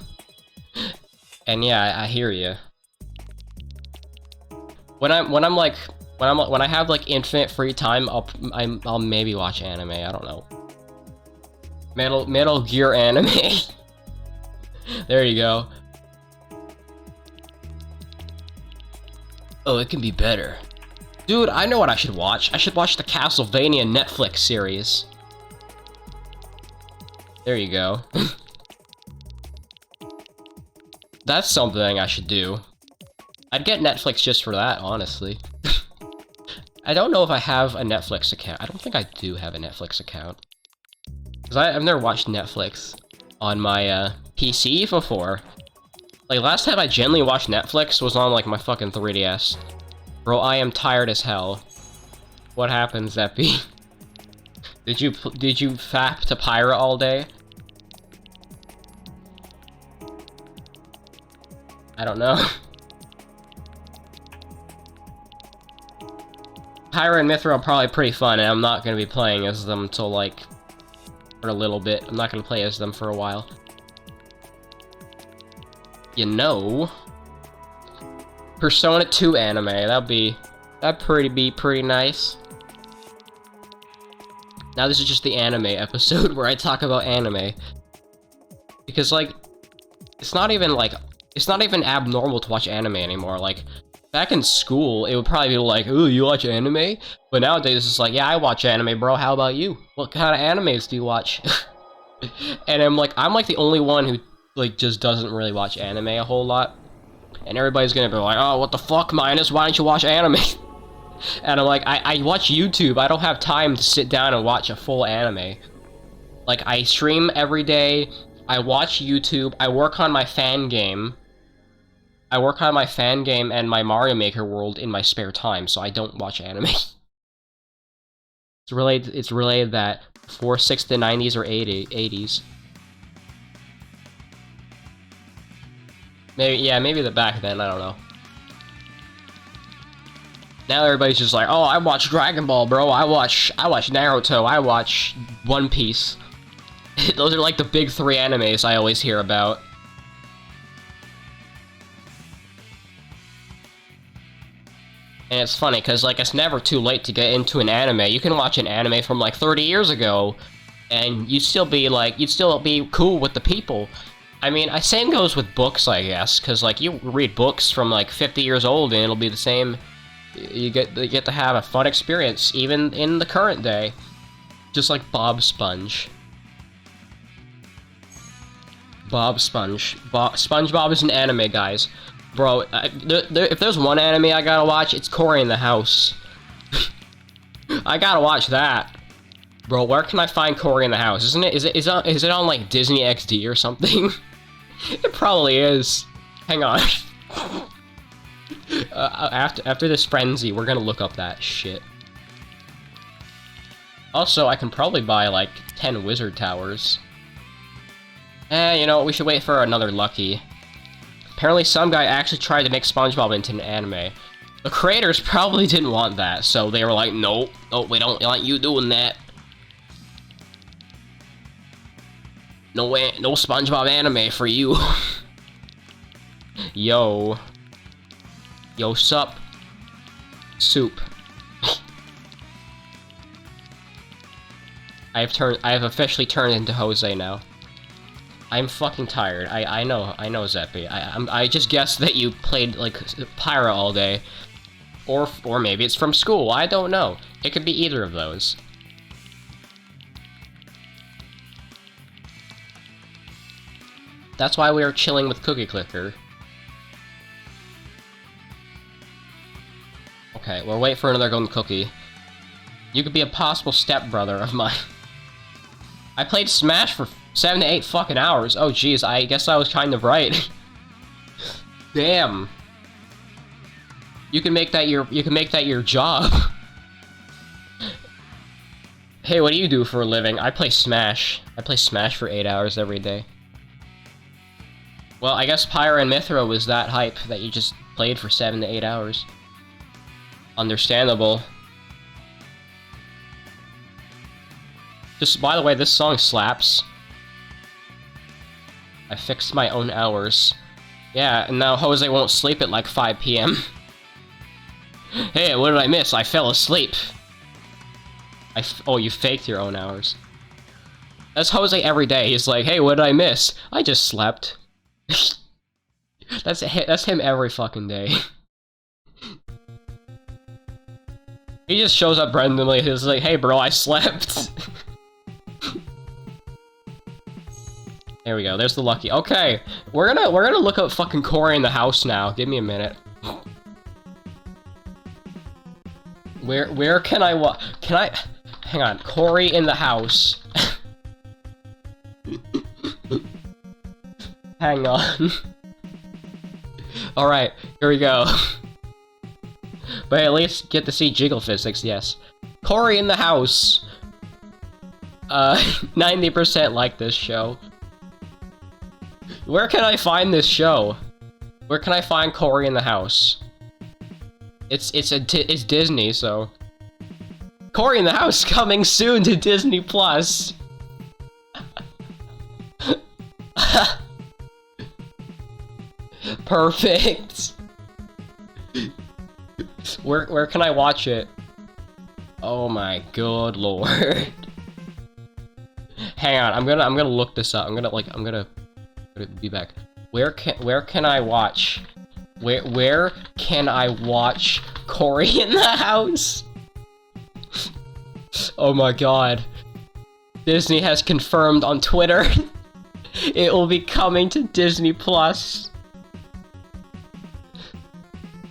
A: And yeah, I hear you. When I have like infinite free time, I'll maybe watch anime. I don't know. Metal Gear anime. There you go. Oh, it can be better. Dude, I know what I should watch. I should watch the Castlevania Netflix series. There you go. That's something I should do. I'd get Netflix just for that, honestly. I don't know if I have a Netflix account. I don't think I do have a Netflix account. Because I've never watched Netflix on my PC before. Like, last time I genuinely watched Netflix was on, like, my fucking 3DS. Bro, I am tired as hell. What happens, Epi? Did you fap to pirate all day? I don't know. Pyra and Mithra are probably pretty fun, and I'm not gonna be playing as them till, like, for a little bit. I'm not gonna play as them for a while. You know... Persona 2 anime, that'd be pretty nice. Now this is just the anime episode where I talk about anime. Because, like, it's not even abnormal to watch anime anymore. Like, back in school, it would probably be like, ooh, you watch anime? But nowadays, it's like, yeah, I watch anime, bro, how about you? What kind of animes do you watch? And I'm like the only one who, like, just doesn't really watch anime a whole lot. And everybody's gonna be like, oh, what the fuck, Minus, why don't you watch anime? And I'm like, I watch YouTube, I don't have time to sit down and watch a full anime. Like, I stream every day, I watch YouTube, I work on my fan game. I work on my fan game and my Mario Maker world in my spare time, so I don't watch anime. It's related that before 60s, 90s, or 80s. Maybe, yeah, maybe the back then, I don't know. 'Cause, like, it's not even abnormal to watch anime anymore. Like, back in school, it would probably be like, ooh, you watch anime? But nowadays, it's like, yeah, I watch anime, bro, how about you? What kind of animes do you watch? And I'm like, I watch YouTube, I don't have time to sit down and watch a full anime. Like, I stream every day, I work on my fan game. I work on my fan game and my Mario Maker world in my spare time, so I don't watch anime. It's related that before 60s, 90s, or 80s. Maybe, yeah, maybe the back then, I don't know. Now everybody's just like, oh, I watch Dragon Ball, bro. I watch Naruto. I watch One Piece. Those are like the big 3 animes I always hear about. And it's funny, because, like, it's never too late to get into an anime. You can watch an anime from, like, 30 years ago, and you'd still be cool with the people. I mean, same goes with books, I guess, because, like, you read books from, like, 50 years old, and it'll be the same. You get to have a fun experience, even in the current day. Just like Bob Sponge. Bob Sponge. SpongeBob is an anime, guys. Bro, if there's one anime I gotta watch, it's Cory in the House. I gotta watch that. Bro, where can I find Cory in the House? Is it on like Disney XD or something? It probably is. Hang on. After this frenzy, we're gonna look up that shit. Also, I can probably buy like 10 wizard towers. You know, we should wait for another lucky. Apparently some guy actually tried to make SpongeBob into an anime. The creators probably didn't want that, so they were like, nope, we don't want you doing that. No SpongeBob anime for you. Yo, sup? Soup. I have officially turned into Jose now. I'm fucking tired. I know, Zeppy. I just guessed that you played, like, Pyra all day. Or maybe it's from school, I don't know. It could be either of those. That's why we were chilling with Cookie Clicker. Okay, we'll wait for another golden cookie. You could be a possible stepbrother of mine. I played Smash for 7 to 8 fucking hours. Oh jeez, I guess I was kind of right. Damn. You can make that your job. Hey, what do you do for a living? I play Smash. I play Smash for 8 hours every day. Well, I guess Pyra and Mithra was that hype that you just played for 7 to 8 hours. Understandable. Just, by the way, this song slaps. I fixed my own hours. Yeah, and now Jose won't sleep at like 5 PM. Hey, what did I miss? I fell asleep. Oh, you faked your own hours. That's Jose every day. He's like, hey, what did I miss? I just slept. That's him every fucking day. He just shows up randomly. He's like, hey, bro, I slept. There we go. There's the lucky. Okay, we're gonna look up fucking Cory in the House now. Give me a minute. Where can I hang on. Cory in the House. Hang on. All right, here we go. But at least get to see Jiggle Physics. Yes. Cory in the House. 90% like this show. Where can I find this show? Where can I find Cory in the House? It's Disney, so. Cory in the House coming soon to Disney Plus. Perfect. Where can I watch it? Oh my good lord. Hang on, I'm gonna look this up. I'm gonna be back. Where can I watch? Where can I watch Cory in the House? Oh my god. Disney has confirmed on Twitter. It will be coming to Disney Plus.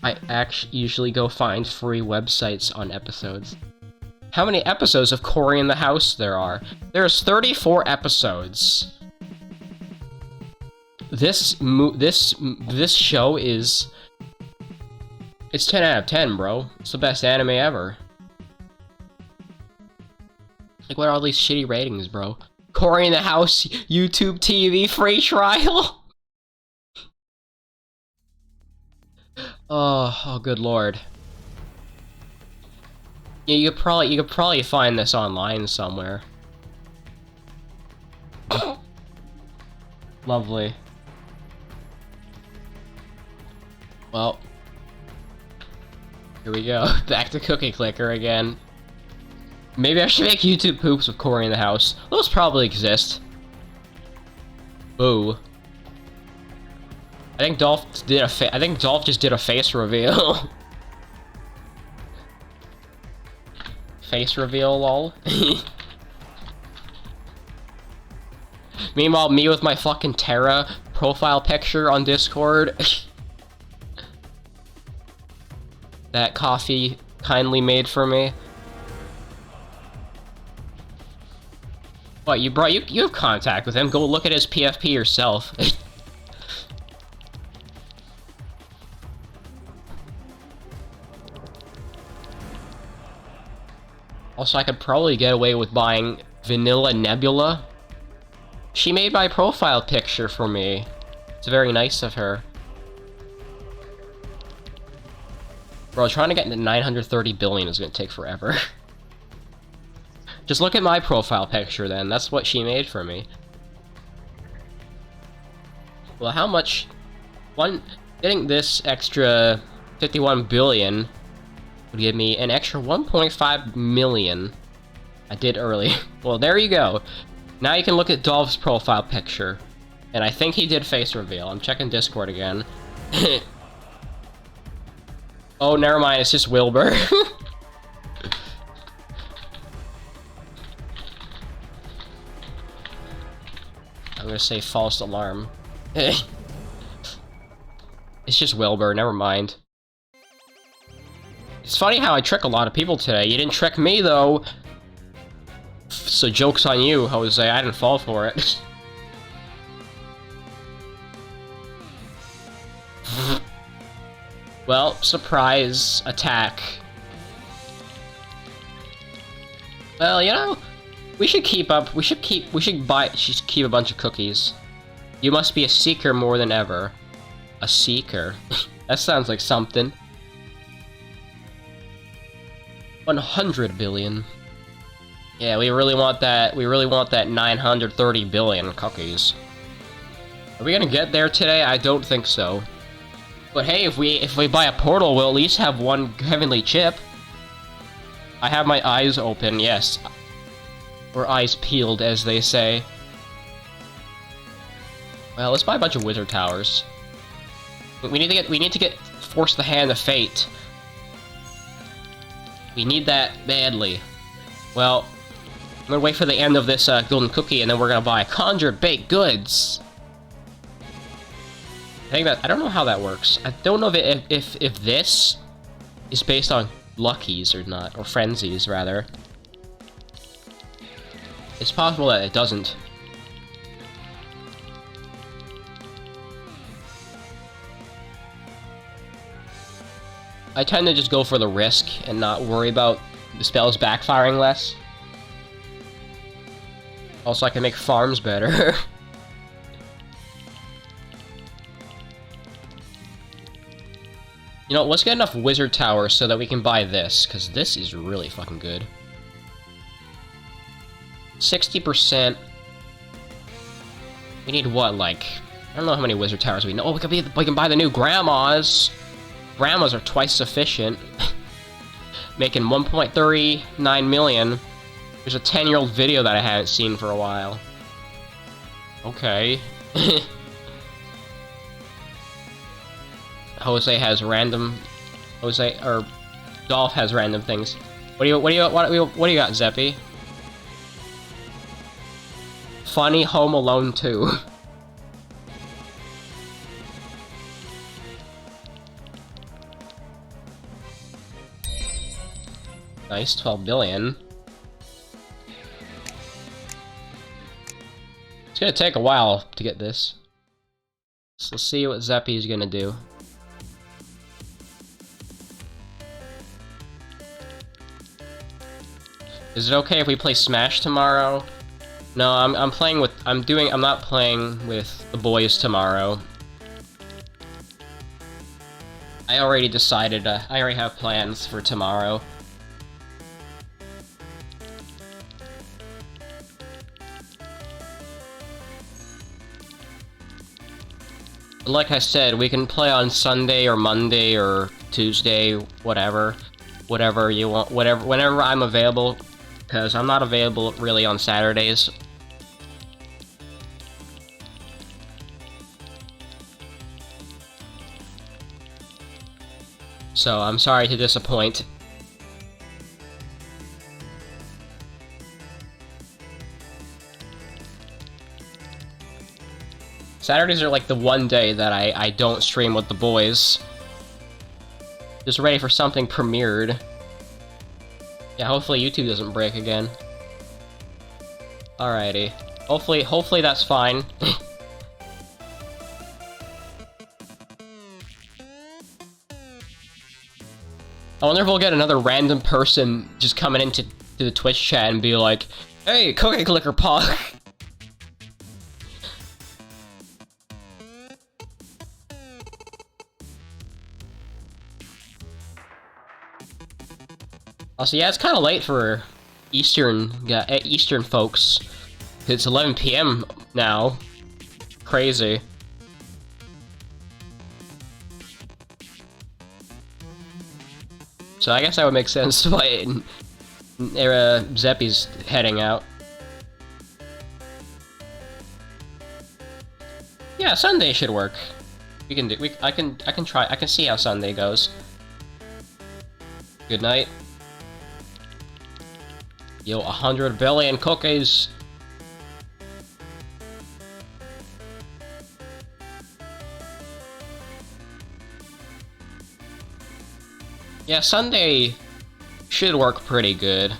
A: I actually usually go find free websites on episodes. How many episodes of Cory in the House there are? There's 34 episodes. This show is... It's 10 out of 10, bro. It's the best anime ever. Like, what are all these shitty ratings, bro? Cory in the House, YouTube TV free trial? Oh, good lord. Yeah, you could probably find this online somewhere. Lovely. Well, here we go. Back to Cookie Clicker again. Maybe I should make YouTube poops with Corey in the house. Those probably exist. Boo. I think Dolph just did a face reveal. Face reveal, lol. Meanwhile, me with my fucking Terra profile picture on Discord. That coffee kindly made for me. What, you have contact with him. Go look at his PFP yourself. Also, I could probably get away with buying Vanilla Nebula. She made my profile picture for me. It's very nice of her. Bro, trying to get into 930 billion is gonna take forever. Just look at my profile picture then. That's what she made for me. Well, how much... Getting this extra 51 billion would give me an extra 1.5 million. I did early. Well, there you go. Now you can look at Dolph's profile picture. And I think he did face reveal. I'm checking Discord again. Oh, never mind. It's just Wilbur. I'm gonna say false alarm. It's just Wilbur. Never mind. It's funny how I trick a lot of people today. You didn't trick me, though. So joke's on you, Jose. I didn't fall for it. Well, surprise attack. Well, you know, we should keep up. We should keep a bunch of cookies. You must be a seeker more than ever. A seeker. That sounds like something. 100 billion. Yeah, we really want that. We really want that 930 billion cookies. Are we gonna get there today? I don't think so. But hey, if we buy a portal, we'll at least have one heavenly chip. I have my eyes open, yes. Or eyes peeled, as they say. Well, let's buy a bunch of wizard towers. We need to get force the hand of fate. We need that badly. Well, I'm gonna wait for the end of this golden cookie, and then we're gonna buy conjured baked goods. I don't know how that works. I don't know if this is based on luckies or not, or frenzies rather. It's possible that it doesn't. I tend to just go for the risk and not worry about the spells backfiring less. Also, I can make farms better. You know, let's get enough wizard towers so that we can buy this, because this is really fucking good. 60%. We need what, like... I don't know how many wizard towers we know. Oh, we can buy the new grandmas! Grandmas are twice sufficient. Making 1.39 million. There's a 10-year-old video that I haven't seen for a while. Okay. Dolph has random things. What do you got, Zeppy? Funny Home Alone 2. Nice, 12 billion. It's gonna take a while to get this. So let's see what Zeppy is gonna do. Is it okay if we play Smash tomorrow? No, I'm not playing with the boys tomorrow. I already decided, I already have plans for tomorrow. Like I said, we can play on Sunday or Monday or Tuesday, whatever. Whatever you want, whenever I'm available, because I'm not available really on Saturdays. So, I'm sorry to disappoint. Saturdays are like the one day that I don't stream with the boys. Just ready for something premiered. Yeah, hopefully YouTube doesn't break again. Alrighty. Hopefully that's fine. I wonder if we'll get another random person just coming into the Twitch chat and be like, "Hey, Cookie Clicker Pog." Also, yeah, it's kind of late for Eastern folks. It's 11 PM now. Crazy. So I guess that would make sense why Zeppy's heading out. Yeah, Sunday should work. We can do. I can try. I can see how Sunday goes. Good night. Yo, 100 billion cookies. Yeah, Sunday should work pretty good.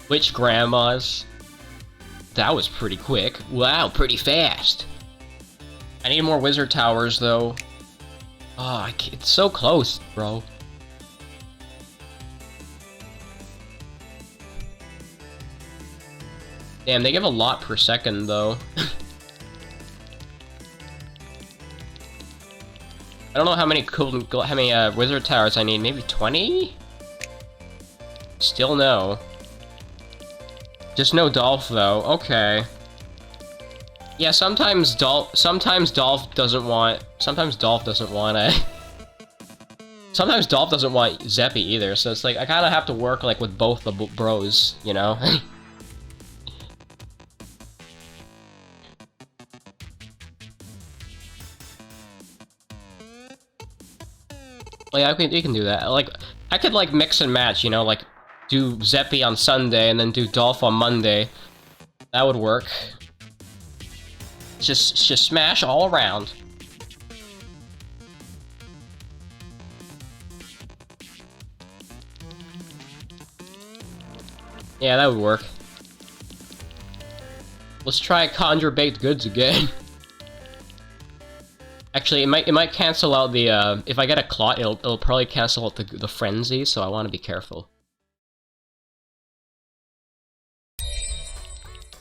A: Which grandmas? That was pretty quick. Wow, pretty fast. I need more wizard towers, though. Oh, it's so close, bro. Damn, they give a lot per second, though. I don't know how many wizard towers I need. Maybe 20? Still no. Just no Dolph, though. Okay. Yeah, sometimes Dolph doesn't want Sometimes Dolph doesn't want Zeppy either, so it's like, I kinda have to work, like, with both the bros, you know? Well, yeah, you can do that. Like, I could, like, mix and match, you know? Like, do Zeppy on Sunday and then do Dolph on Monday. That would work. Just smash all around. Yeah, that would work. Let's try Conjure Baked Goods again. Actually, it might cancel out the, if I get a clot, it'll probably cancel out the frenzy, so I want to be careful.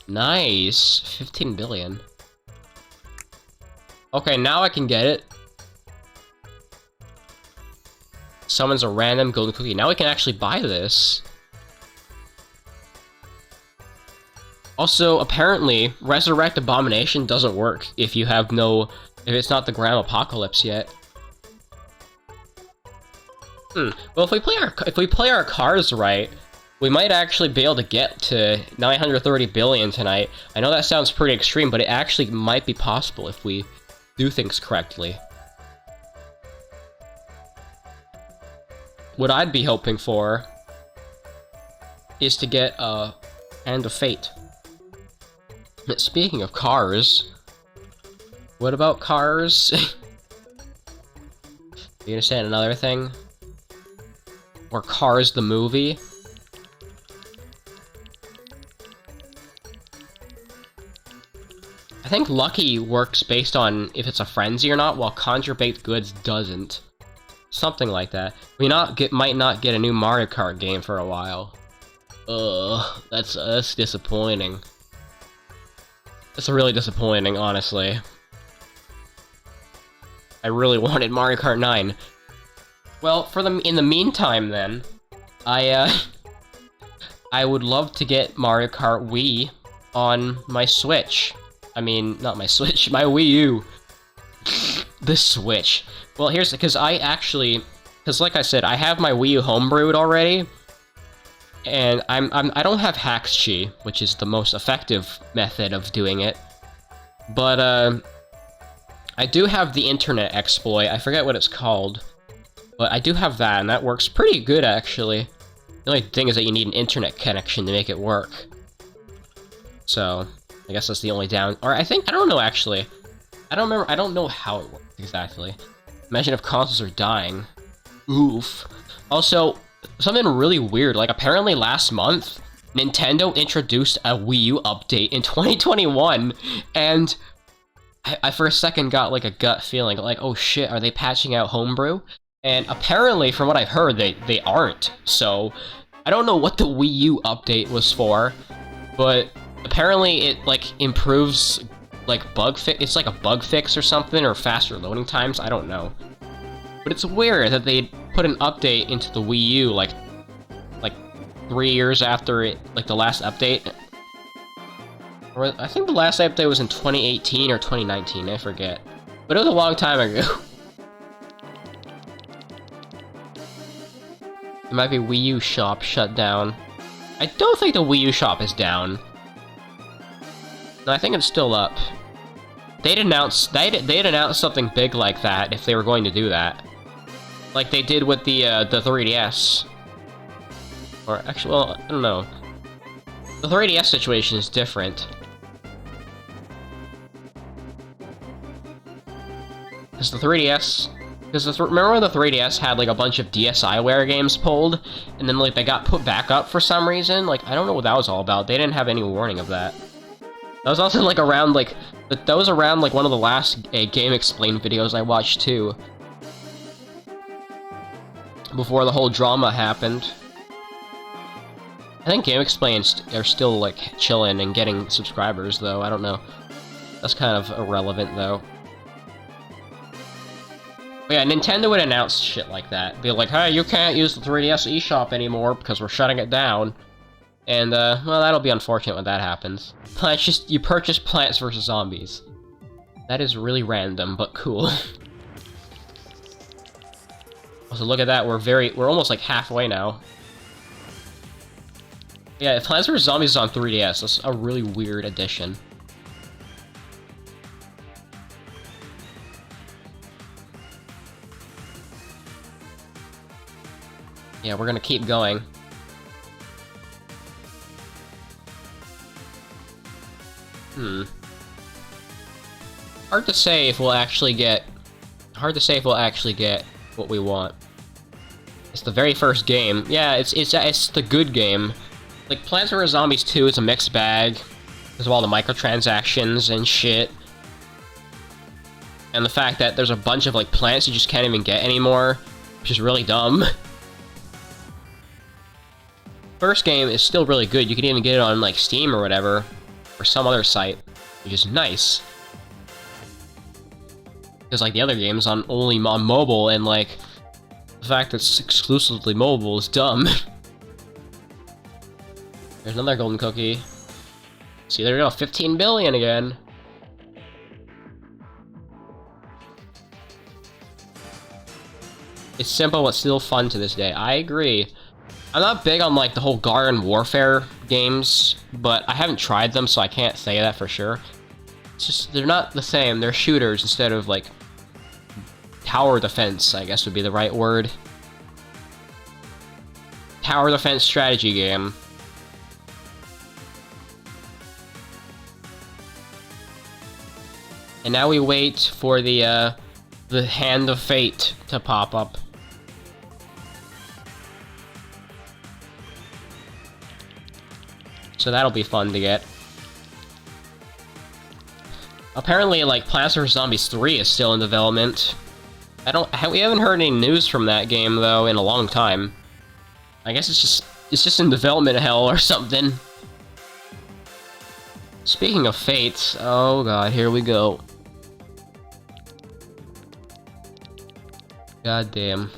A: Nice! 15 billion. Okay, now I can get it. Summons a random golden cookie. Now we can actually buy this. Also, apparently, Resurrect Abomination doesn't work if you have no... if it's not the Grand Apocalypse yet. Well, if we play our cards right, we might actually be able to get to 930 billion tonight. I know that sounds pretty extreme, but it actually might be possible if we do things correctly. What I'd be hoping for is to get a Hand of Fate. Speaking of cars, what about cars? You understand another thing? Or Cars the movie? I think Lucky works based on if it's a frenzy or not, while Conjure Baked Goods doesn't. Something like that. We might not get a new Mario Kart game for a while. Ugh, that's disappointing. That's really disappointing, honestly. I really wanted Mario Kart 9. Well, in the meantime, then, I would love to get Mario Kart Wii on my Switch. I mean, not my Switch, my Wii U. The Switch. Well, here's because because like I said, I have my Wii U homebrewed already, and I don't have Haxchi, which is the most effective method of doing it, but I do have the internet exploit. I forget what it's called, but I do have that, and that works pretty good actually. The only thing is that you need an internet connection to make it work. So I guess that's the only down. Or I don't know actually. I don't remember. I don't know how it works exactly. Imagine if consoles are dying. Oof. Also, something really weird. Like apparently last month, Nintendo introduced a Wii U update in 2021, and I for a second got like a gut feeling, like, oh shit, are they patching out Homebrew? And apparently, from what I've heard, they aren't. So I don't know what the Wii U update was for, but apparently it like improves like bug fix. It's like a bug fix or something, or faster loading times. I don't know. But it's weird that they put an update into the Wii U like 3 years after it, like the last update. Or I think the last update was in 2018 or 2019. I forget, but it was a long time ago. It might be Wii U shop shut down. I don't think the Wii U shop is down. No, I think it's still up. They'd announce something big like that if they were going to do that, like they did with the 3DS. Or actually, well, I don't know. The 3DS situation is different. Because the 3DS... remember when the 3DS had, like, a bunch of DSiWare games pulled, and then, like, they got put back up for some reason? Like, I don't know what that was all about. They didn't have any warning of that. That was also, like, around, like... That was around, like, one of the last Game Explain videos I watched, too. Before the whole drama happened. I think Game Explain are still, like, chilling and getting subscribers, though. I don't know. That's kind of irrelevant, though. But yeah, Nintendo would announce shit like that. Be like, hey, you can't use the 3DS eShop anymore because we're shutting it down. And, well, that'll be unfortunate when that happens. You purchase Plants vs. Zombies. That is really random, but cool. Also, look at that, we're almost like halfway now. Yeah, if Plants vs. Zombies is on 3DS, that's a really weird addition. Yeah, we're gonna keep going. Hard to say if we'll actually get what we want. It's the very first game. Yeah, it's the good game. Like, Plants vs. Zombies 2 is a mixed bag. There's all the microtransactions and shit. And the fact that there's a bunch of, like, plants you just can't even get anymore, which is really dumb. First game is still really good. You can even get it on, like, Steam or whatever, or some other site, which is nice. Because, like, the other game's only on mobile, and, like, the fact that it's exclusively mobile is dumb. There's another golden cookie. See, there we go, 15 billion again. It's simple, but still fun to this day. I agree. I'm not big on, like, the whole Garden Warfare games, but I haven't tried them, so I can't say that for sure. It's just, they're not the same. They're shooters instead of, like, tower defense, I guess would be the right word. Tower defense strategy game. And now we wait for the Hand of Fate to pop up. So that'll be fun to get. Apparently, like, Plants vs. Zombies 3 is still in development. We haven't heard any news from that game, though, in a long time. I guess it's just in development hell or something. Speaking of fates, oh god, here we go. God damn.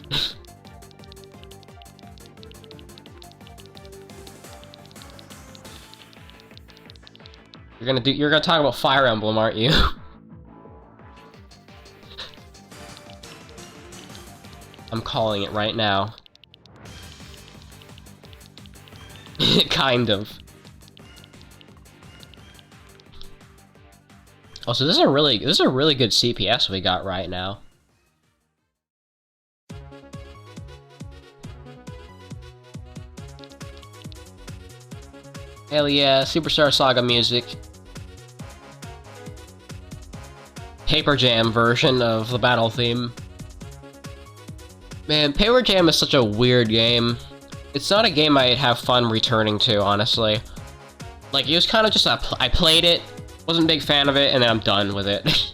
A: You're gonna talk about Fire Emblem, aren't you? I'm calling it right now. Kind of. Also, this is a really good CPS we got right now. Hell yeah, Superstar Saga music. Paper Jam version of the battle theme. Man, Paper Jam is such a weird game. It's not a game I'd have fun returning to, honestly. Like, it was kind of just I played it, wasn't a big fan of it, and then I'm done with it.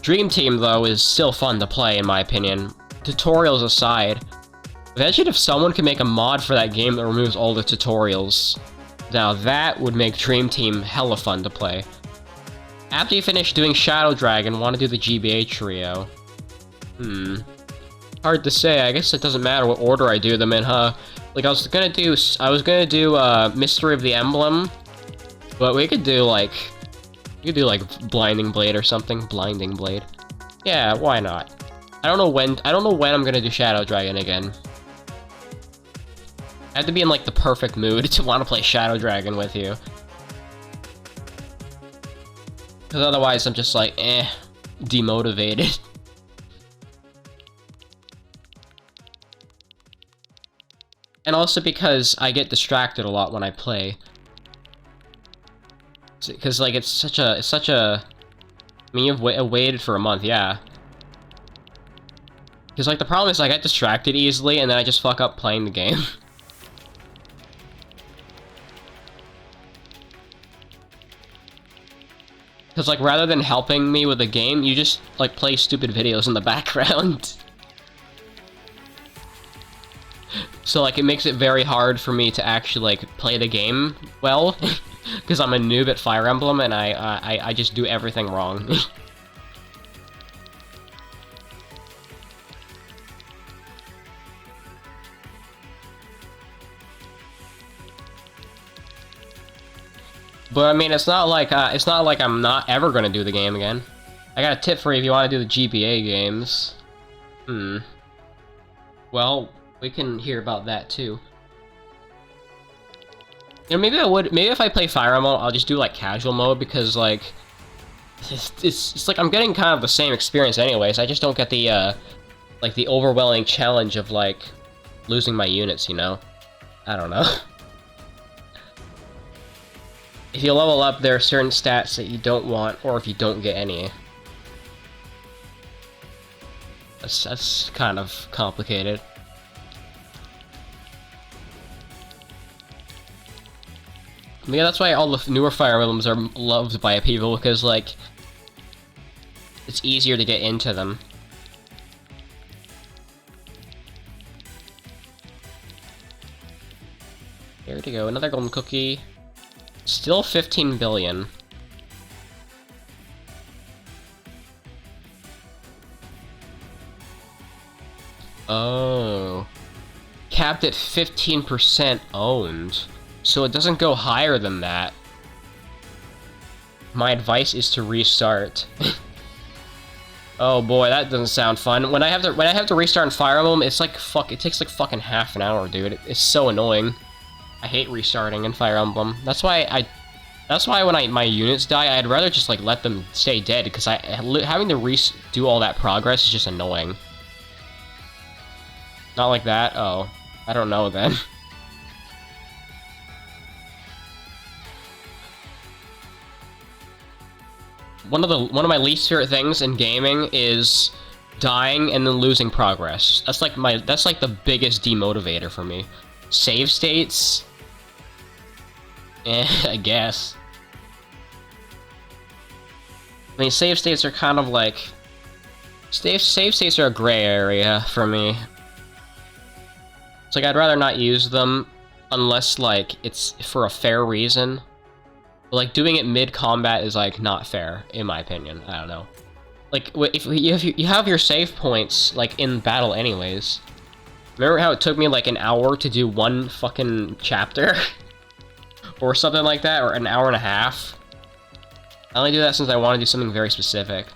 A: Dream Team, though, is still fun to play, in my opinion. Tutorials aside. Imagine if someone could make a mod for that game that removes all the tutorials. Now that would make Dream Team hella fun to play. After you finish doing Shadow Dragon, want to do the GBA trio? Hard to say. I guess it doesn't matter what order I do them in, huh? Like, I was gonna do Mystery of the Emblem, but we could do, like, Blinding Blade or something. Blinding Blade. Yeah, why not? I don't know when I'm gonna do Shadow Dragon again. I have to be in, like, the perfect mood to want to play Shadow Dragon with you. Because otherwise I'm just like, demotivated. And also because I get distracted a lot when I play. Because, like, it's such a... I mean, you've waited for a month, yeah. Because, like, the problem is I get distracted easily, and then I just fuck up playing the game. Because, like, rather than helping me with the game, you just, like, play stupid videos in the background. So, like, it makes it very hard for me to actually, like, play the game well. Because I'm a noob at Fire Emblem, and I just do everything wrong. But I mean, it's not like I'm not ever gonna do the game again. I got a tip for you if you want to do the GBA games. Well, we can hear about that too. You know, maybe if I play Fire Emblem, I'll just do like casual mode because like it's like I'm getting kind of the same experience anyways. I just don't get the like the overwhelming challenge of like losing my units, you know? I don't know. If you level up, there are certain stats that you don't want, or if you don't get any. That's kind of complicated. But yeah, that's why all the newer Fire Emblems are loved by people, because, like, it's easier to get into them. There we go, another golden cookie. Still 15 billion. Oh. Capped at 15% owned. So it doesn't go higher than that. My advice is to restart. Oh boy, that doesn't sound fun. When I have to restart in Fire Emblem, it's like it takes like fucking half an hour, dude. It's so annoying. I hate restarting in Fire Emblem. That's why when my units die, I'd rather just like let them stay dead, because having to redo all that progress is just annoying. Not like that? Oh, I don't know then. One of my least favorite things in gaming is dying and then losing progress. That's like the biggest demotivator for me. Save states? I guess. I mean, save states are kind of like... Save states are a gray area for me. It's like, I'd rather not use them unless, like, it's for a fair reason. But, like, doing it mid-combat is, like, not fair, in my opinion. I don't know. Like, if you have your save points, like, in battle anyways. Remember how it took me, like, an hour to do one fucking chapter? or something like that, or an hour and a half. I only do that since I want to do something very specific.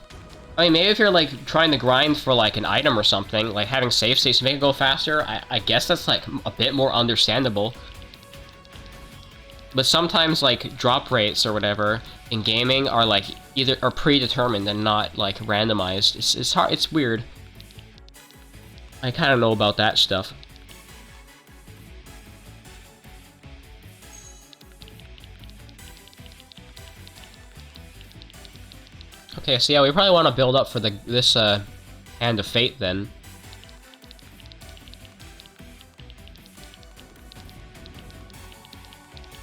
A: I mean, maybe if you're, like, trying to grind for, like, an item or something, like having save states to make it go faster, I guess that's, like, a bit more understandable. But sometimes, like, drop rates or whatever in gaming are, like, are predetermined and not, like, randomized. It's hard, it's weird. I kind of know about that stuff. Okay, so yeah, we probably want to build up for this Hand of Fate then.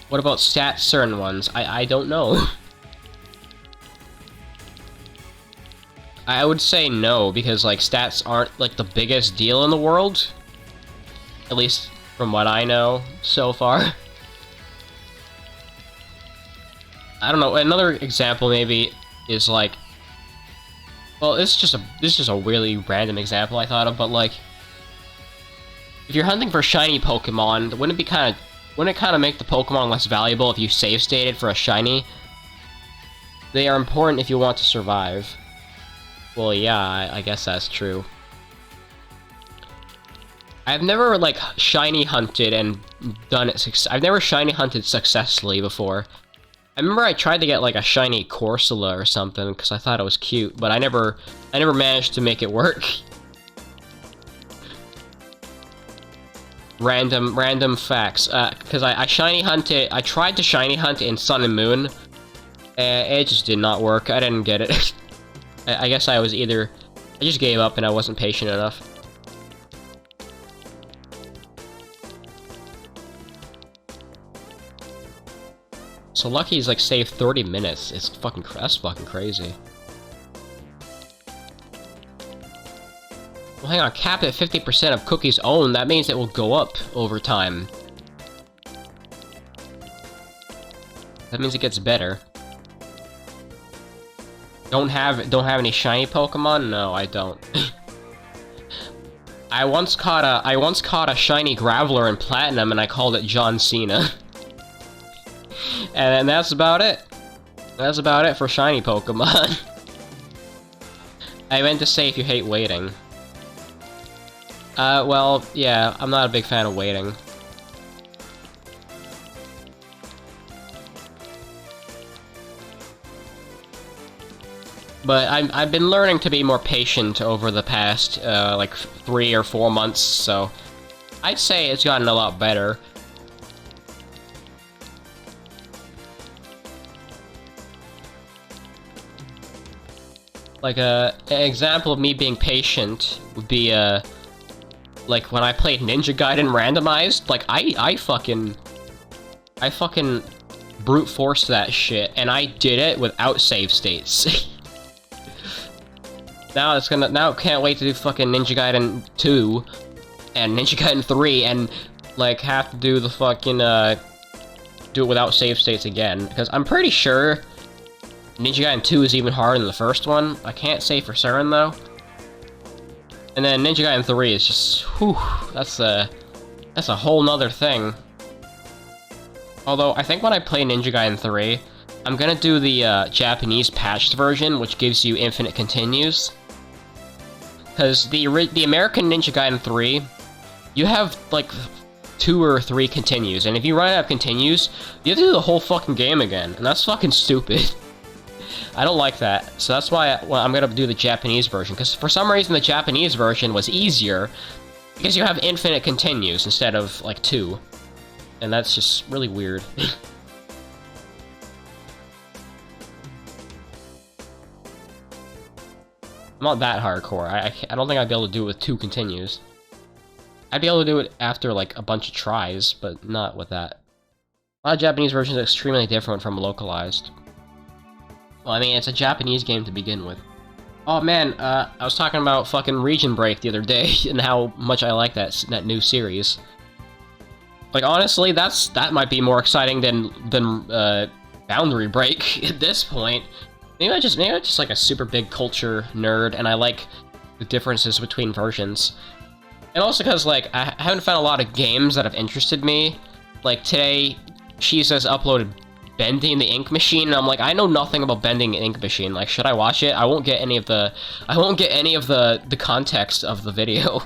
A: What about stats certain ones? I don't know. I would say no, because like stats aren't like the biggest deal in the world. At least from what I know so far. I don't know, another example maybe is like, well, this is just a really random example I thought of, but like, if you're hunting for shiny Pokemon, wouldn't it kind of make the Pokemon less valuable if you save stated for a shiny? They are important if you want to survive. Well, yeah, I guess that's true. I've never like shiny hunted and done it. I've never shiny hunted successfully before. I remember I tried to get like a shiny Corsola or something because I thought it was cute, but I never managed to make it work. Random facts. Because I shiny hunted. I tried to shiny hunt in Sun and Moon, and it just did not work. I didn't get it. I guess I just gave up and I wasn't patient enough. So Lucky's like saved 30 minutes. That's fucking crazy. Well, hang on, cap at 50% of Cookie's own. That means it will go up over time. That means it gets better. Don't have any shiny Pokemon? No, I don't. I once caught a shiny Graveler in Platinum and I called it John Cena. And that's about it. That's about it for shiny Pokemon. I meant to say if you hate waiting. Well, yeah, I'm not a big fan of waiting. But I've been learning to be more patient over the past, like, 3 or 4 months, so I'd say it's gotten a lot better. Like, an example of me being patient would be, like, when I played Ninja Gaiden randomized, like, I fucking brute forced that shit, and I did it without save states. Now can't wait to do fucking Ninja Gaiden 2, and Ninja Gaiden 3, and, like, have to do the fucking, do it without save states again, because I'm pretty sure Ninja Gaiden 2 is even harder than the first one. I can't say for certain, though. And then Ninja Gaiden 3 is just, whew, that's a whole nother thing. Although, I think when I play Ninja Gaiden 3, I'm gonna do the, Japanese patched version, which gives you infinite continues. Because the American Ninja Gaiden 3, you have, like, 2 or 3 continues, and if you run out of continues, you have to do the whole fucking game again, and that's fucking stupid. I don't like that, so that's why I'm gonna do the Japanese version, because for some reason the Japanese version was easier, because you have infinite continues instead of, like, 2. And that's just really weird. I'm not that hardcore. I don't think I'd be able to do it with 2 continues. I'd be able to do it after, like, a bunch of tries, but not with that. A lot of Japanese versions are extremely different from localized. Well, I mean, it's a Japanese game to begin with. Oh man, I was talking about fucking Region Break the other day, and how much I like that new series. Like, honestly, that might be more exciting than Boundary Break at this point. Maybe I'm just like a super big culture nerd, and I like the differences between versions. And also because, like, I haven't found a lot of games that have interested me. Like, today, she says uploaded Bending the Ink Machine, and I'm like, I know nothing about Bending the Ink Machine. Like, should I watch it? I won't get any of the context of the video.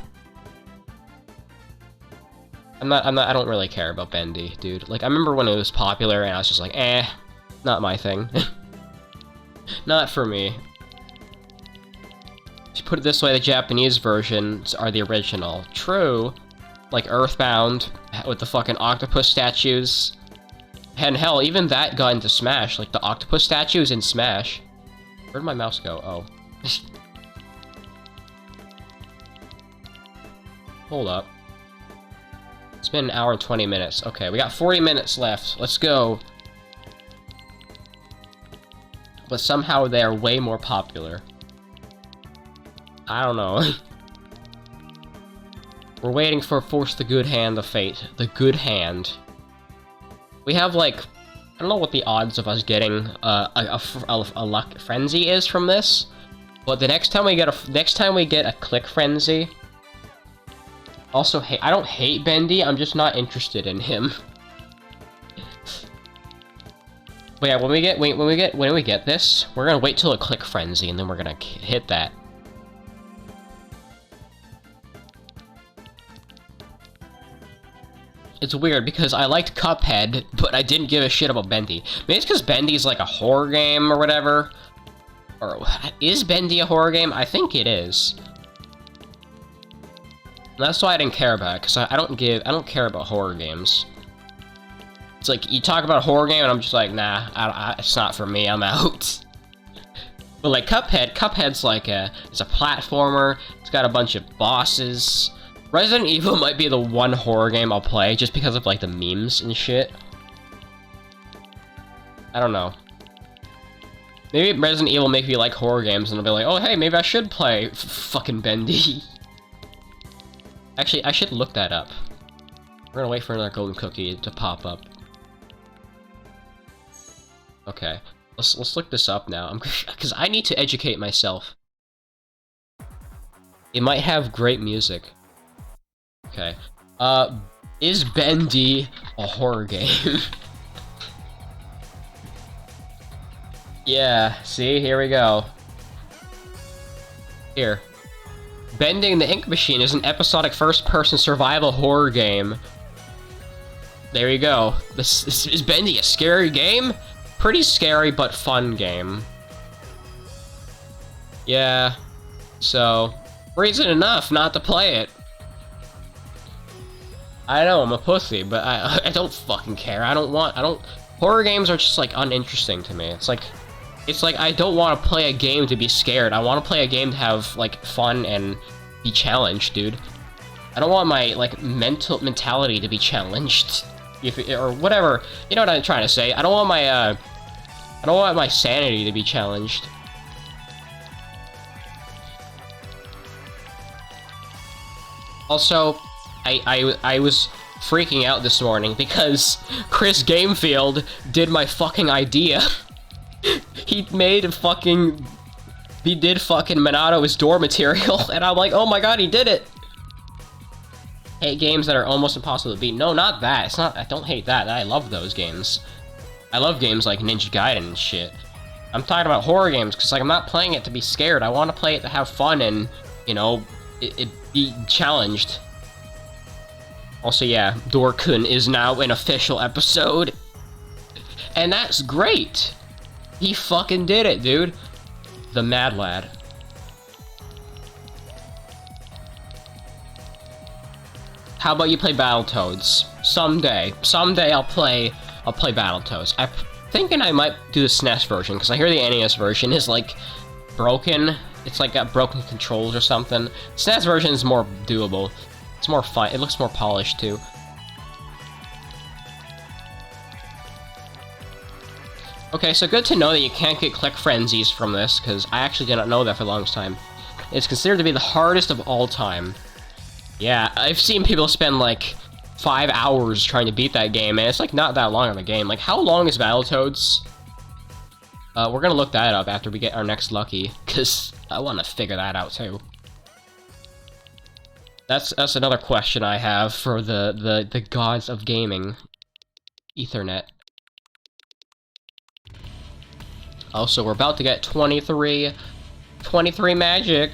A: I don't really care about Bendy, dude. Like, I remember when it was popular, and I was just like, eh, not my thing. Not for me. To put it this way, the Japanese versions are the original. True. Like Earthbound, with the fucking octopus statues. And hell, even that got into Smash. Like, the octopus statues in Smash. Where'd my mouse go? Oh. Hold up. It's been an hour and 20 minutes. Okay, we got 40 minutes left. Let's go. But somehow they are way more popular. I don't know. We're waiting for Force the Good Hand of Fate. The Good Hand. We have, like, I don't know what the odds of us getting a luck frenzy is from this, but the next time we get a click frenzy. Also, hey, I don't hate Bendy. I'm just not interested in him. But yeah, when we get this, we're gonna wait till a click frenzy, and then we're gonna hit that. It's weird, because I liked Cuphead, but I didn't give a shit about Bendy. Maybe it's because Bendy's like a horror game or whatever. Or, is Bendy a horror game? I think it is. And that's why I didn't care about it, because I don't care about horror games. It's like, you talk about a horror game, and I'm just like, nah, it's not for me, I'm out. But like Cuphead's like it's a platformer, it's got a bunch of bosses. Resident Evil might be the one horror game I'll play, just because of, like, the memes and shit. I don't know. Maybe Resident Evil make me like horror games, and I'll be like, oh, hey, maybe I should play fucking Bendy. Actually, I should look that up. We're gonna wait for another golden cookie to pop up. Okay. Let's look this up now, because I need to educate myself. It might have great music. Okay. Is Bendy a horror game? Yeah, see? Here we go. Here. Bending the Ink Machine is an episodic first-person survival horror game. There you go. Is Bendy a scary game? Pretty scary, but fun game. Yeah. So, reason enough not to play it. I know, I'm a pussy, but I don't fucking care. Horror games are just, like, uninteresting to me. It's like I don't want to play a game to be scared. I want to play a game to have, like, fun and be challenged, dude. I don't want my, like, mentality to be challenged. Or whatever. You know what I'm trying to say. I don't want my sanity to be challenged. Also, I was freaking out this morning because Chris Gamefield did my fucking idea. He did fucking Monato's door material, and I'm like, oh my god, he did it! Hate games that are almost impossible to beat. No, not that. It's not. I don't hate that. I love those games. I love games like Ninja Gaiden and shit. I'm talking about horror games because, like, I'm not playing it to be scared. I want to play it to have fun and, you know, it be challenged. Also, yeah, Dorkun is now an official episode. And that's great! He fucking did it, dude. The Mad Lad. How about you play Battletoads? Someday. Someday I'll play Battletoads. I'm thinking I might do the SNES version, because I hear the NES version is, like, broken. It's, like, got broken controls or something. SNES version is more doable. It's more fun. It looks more polished, too. Okay, so good to know that you can't get click frenzies from this, because I actually did not know that for the longest time. It's considered to be the hardest of all time. Yeah, I've seen people spend, like, 5 hours trying to beat that game, and it's, like, not that long of a game. Like, how long is Battletoads? We're gonna look that up after we get our next Lucky, because I want to figure that out, too. That's another question I have for the gods of gaming. Ethernet. Also, we're about to get 23 magic.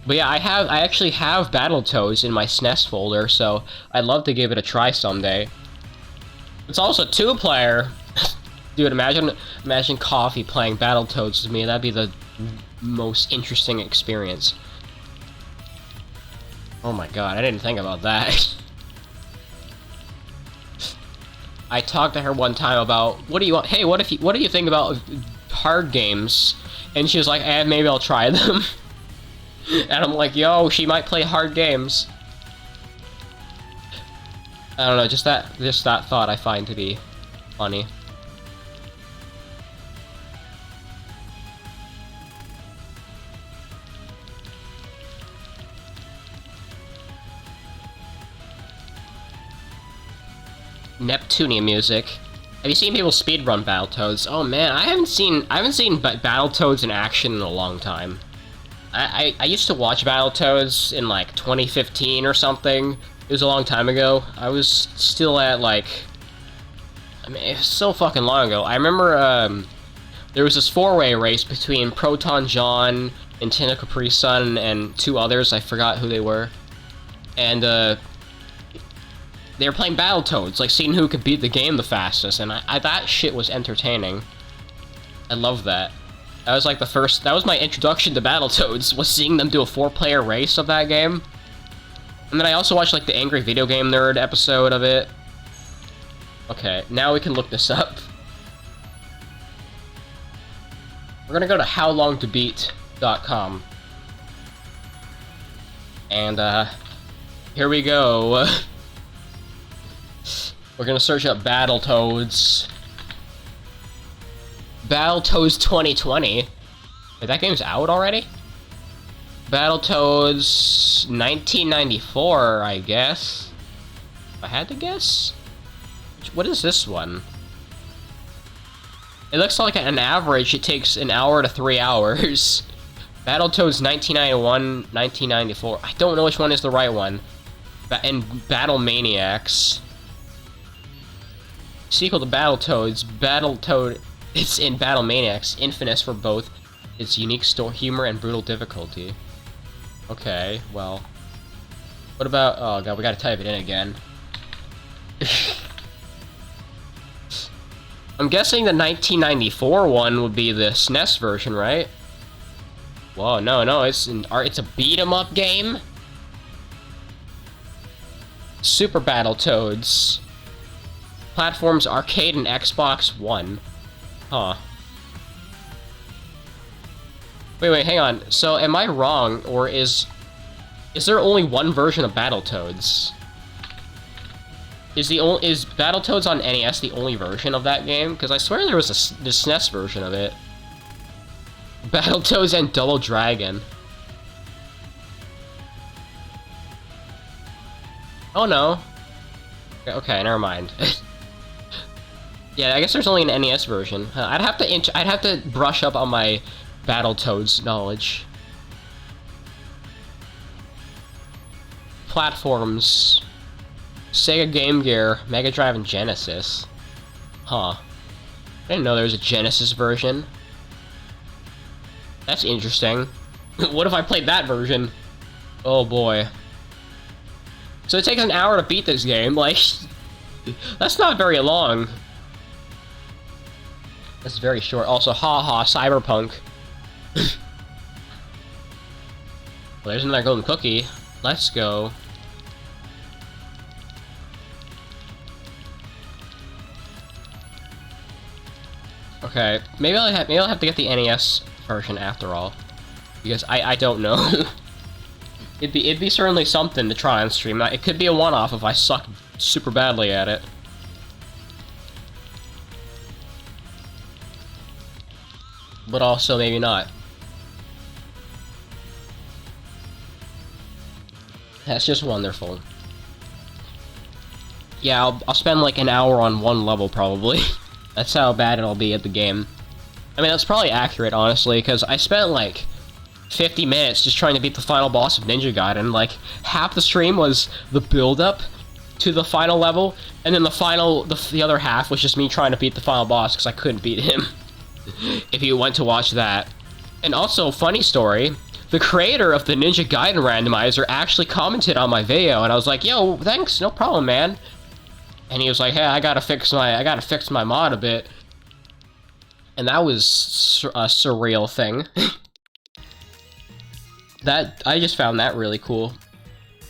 A: But yeah, I actually have Battletoads in my SNES folder, so I'd love to give it a try someday. It's also 2-player. Dude, imagine Coffee playing Battletoads with me. That'd be the most interesting experience. Oh my god, I didn't think about that. I talked to her one time about, what do you want? Hey, what do you think about hard games? And she was like, maybe I'll try them. And I'm like, yo, she might play hard games. I don't know, just that thought I find to be funny. Neptunia music. Have you seen people speedrun Battletoads? Oh man, I haven't seen Battletoads in action in a long time. I used to watch Battletoads in like 2015 or something. It was a long time ago. I was still at like, I mean, it was so fucking long ago. I remember there was this 4-way race between Proton John, Nintendo Capri Sun, and 2 others. I forgot who they were. And they were playing Battletoads, like seeing who could beat the game the fastest, and that shit was entertaining. I love that. That was like that was my introduction to Battletoads, was seeing them do a 4-player race of that game. And then I also watched like the Angry Video Game Nerd episode of it. Okay, now we can look this up. We're gonna go to howlongtobeat.com. And here we go. We're gonna search up Battletoads. Battletoads 2020. Wait, that game's out already? Battletoads 1994, I guess. If I had to guess? What is this one? It looks like on average it takes an hour to 3 hours. Battletoads 1991, 1994. I don't know which one is the right one. And Battle Maniacs. Sequel to Battletoads, Battletoad, it's in Battle Maniacs, infamous for both its unique humor and brutal difficulty. Okay, well, what about, oh god, we gotta type it in again. I'm guessing the 1994 one would be the SNES version, right? Whoa, no, it's a beat-em-up game? Super Battletoads. Platforms Arcade and Xbox One. Huh. Wait, hang on. So, am I wrong, or is there only one version of Battletoads? Is Battletoads on NES the only version of that game? Because I swear there was the SNES version of it. Battletoads and Double Dragon. Oh no. Okay, never mind. Yeah, I guess there's only an NES version. I'd have to brush up on my Battletoads knowledge. Platforms. Sega Game Gear, Mega Drive, and Genesis. Huh. I didn't know there was a Genesis version. That's interesting. What if I played that version? Oh boy. So it takes an hour to beat this game, like... That's not very long. That's very short. Also, haha, Cyberpunk. Well, there's another golden cookie. Let's go. Okay, maybe I'll have to get the NES version after all, because I don't know. it'd be certainly something to try on stream. It could be a one-off if I suck super badly at it. But also maybe not. That's just wonderful. Yeah, I'll spend like an hour on one level probably. That's how bad it'll be at the game. I mean, that's probably accurate, honestly, because I spent like 50 minutes just trying to beat the final boss of Ninja Gaiden. Like, half the stream was the build-up, to the final level, and then the other half was just me trying to beat the final boss because I couldn't beat him. If you went to watch that. And also, funny story, the creator of the Ninja Gaiden randomizer actually commented on my video, and I was like, yo, thanks, no problem, man. And he was like, hey, I gotta fix my mod a bit. And that was a surreal thing. I just found that really cool.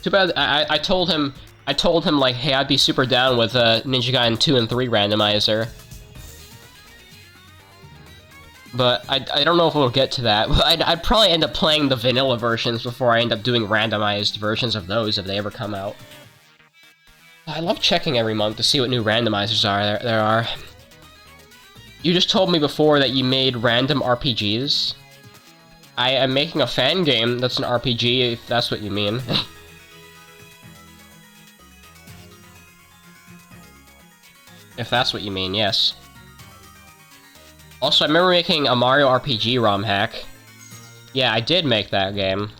A: Too bad, I told him, like, hey, I'd be super down with Ninja Gaiden 2 and 3 randomizer. But I don't know if we'll get to that. I'd probably end up playing the vanilla versions before I end up doing randomized versions of those if they ever come out. I love checking every month to see what new randomizers there are. You just told me before that you made random RPGs. I am making a fan game that's an RPG, if that's what you mean. If that's what you mean, yes. Also, I remember making a Mario RPG ROM hack. Yeah, I did make that game.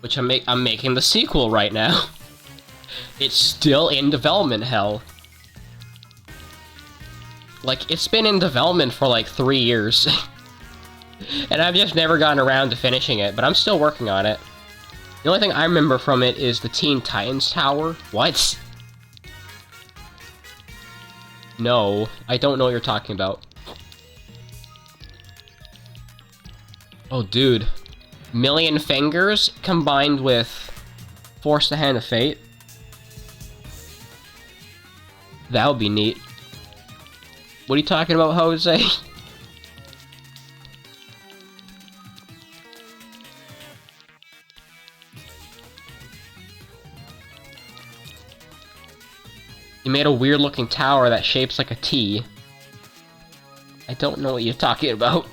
A: Which I'm making the sequel right now. It's still in development hell. Like, it's been in development for like 3 years. And I've just never gotten around to finishing it, but I'm still working on it. The only thing I remember from it is the Teen Titans Tower. What? No, I don't know what you're talking about. Oh, dude. Million Fingers combined with Force the Hand of Fate. That would be neat. What are you talking about, Jose? You made a weird-looking tower that shapes like a T. I don't know what you're talking about.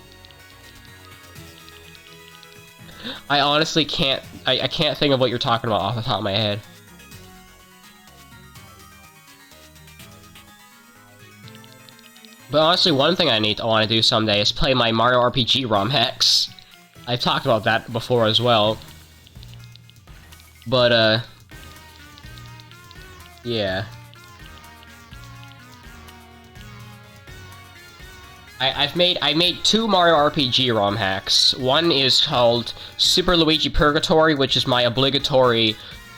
A: I honestly can't... I can't think of what you're talking about off the top of my head. But honestly, one thing I want to do someday is play my Mario RPG ROM hacks. I've talked about that before as well. But, yeah. I made 2 Mario RPG ROM hacks. One is called Super Luigi Purgatory, which is my obligatory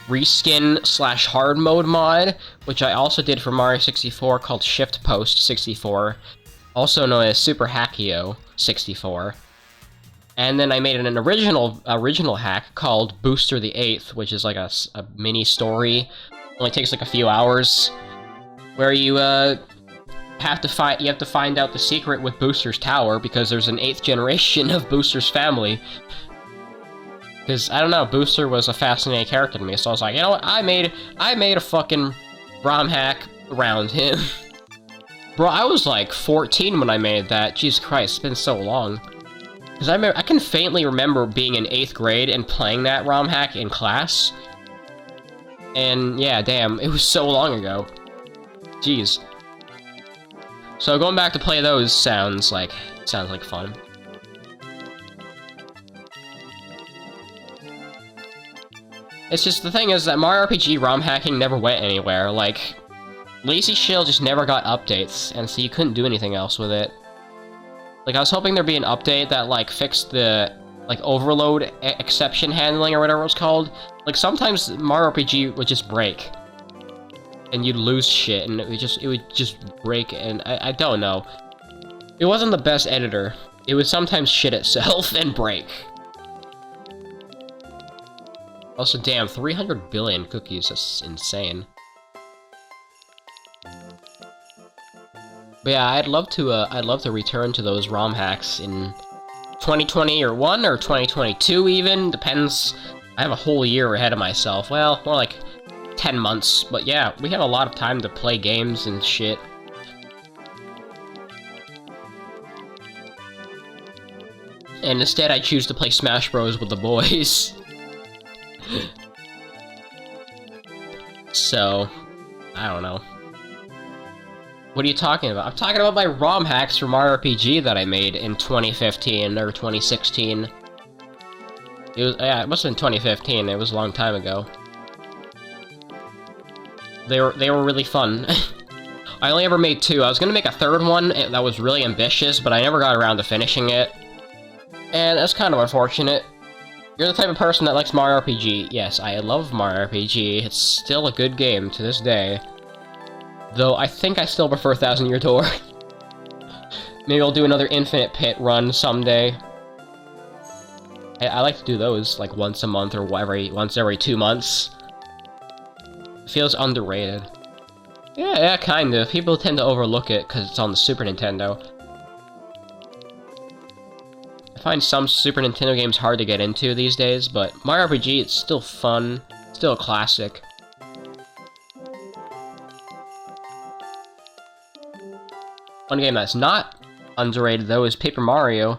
A: reskin / hard mode mod, which I also did for Mario 64 called Shift Post 64, also known as Super Hackio 64. And then I made an original hack called Booster the 8th, which is like a mini story. Only takes like a few hours, where you have to find out the secret with Booster's Tower, because there's an 8th generation of Booster's family. Because, I don't know, Booster was a fascinating character to me, so I was like, you know what, I made a fucking ROM hack around him. Bro, I was like 14 when I made that. Jesus Christ, it's been so long. Because I can faintly remember being in 8th grade and playing that ROM hack in class. And, yeah, damn, it was so long ago. Jeez. So going back to play those sounds like fun. It's just, the thing is that Mario RPG ROM hacking never went anywhere. Like, Lazy Shield just never got updates, and so you couldn't do anything else with it. Like, I was hoping there'd be an update that, like, fixed the, like, overload exception handling or whatever it's called. Like, sometimes Mario RPG would just break. And you'd lose shit, and it would just break, and I don't know. It wasn't the best editor. It would sometimes shit itself and break. Also, damn, 300 billion cookies, that's insane. But yeah, I'd love to return to those ROM hacks in 2021 or 2022 even, depends. I have a whole year ahead of myself. Well, more like 10 months, but yeah, we have a lot of time to play games and shit. And instead I choose to play Smash Bros with the boys. So, I don't know. What are you talking about? I'm talking about my ROM hacks for Mario RPG that I made in 2015 or 2016. It was, yeah, it must have been 2015, it was a long time ago. They were really fun. I only ever made 2. I was gonna make a 3rd one that was really ambitious, but I never got around to finishing it. And that's kind of unfortunate. You're the type of person that likes Mario RPG. Yes, I love Mario RPG. It's still a good game to this day. Though I think I still prefer Thousand Year Door. Maybe I'll do another Infinite Pit run someday. I like to do those like once a month or once every 2 months. It feels underrated. Yeah, kind of. People tend to overlook it because it's on the Super Nintendo. I find some Super Nintendo games hard to get into these days, but Mario RPG, it's still fun. Still a classic. One game that's not underrated, though, is Paper Mario.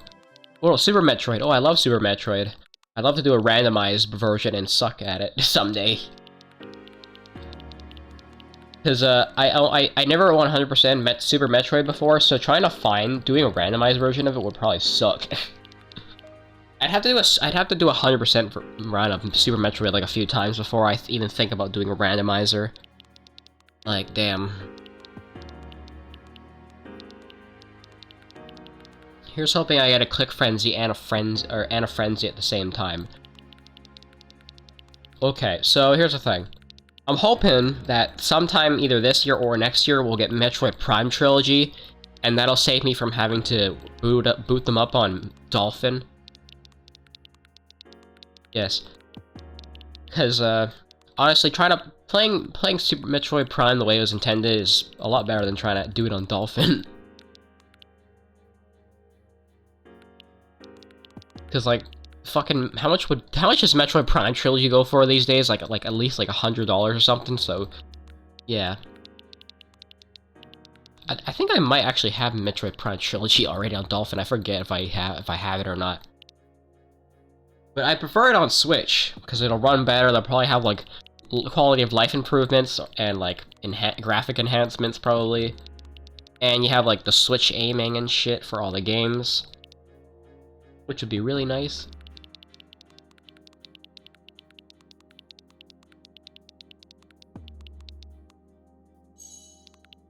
A: Oh, Super Metroid. Oh, I love Super Metroid. I'd love to do a randomized version and suck at it someday. Because, I never 100% met Super Metroid before, so trying to doing a randomized version of it would probably suck. I'd have to do a 100% run of Super Metroid like a few times before I even think about doing a randomizer. Like, damn. Here's hoping I get a Click Frenzy and a Frenzy at the same time. Okay, so here's the thing. I'm hoping that sometime either this year or next year we'll get Metroid Prime Trilogy, and that'll save me from having to boot them up on Dolphin. Yes. Because, honestly, playing Super Metroid Prime the way it was intended is a lot better than trying to do it on Dolphin. Because, like, fucking, how much does Metroid Prime Trilogy go for these days? Like at least like $100 or something. So, yeah. I think I might actually have Metroid Prime Trilogy already on Dolphin. I forget if I have it or not. But I prefer it on Switch because it'll run better. They'll probably have like quality of life improvements and like graphic enhancements probably. And you have like the Switch aiming and shit for all the games, which would be really nice.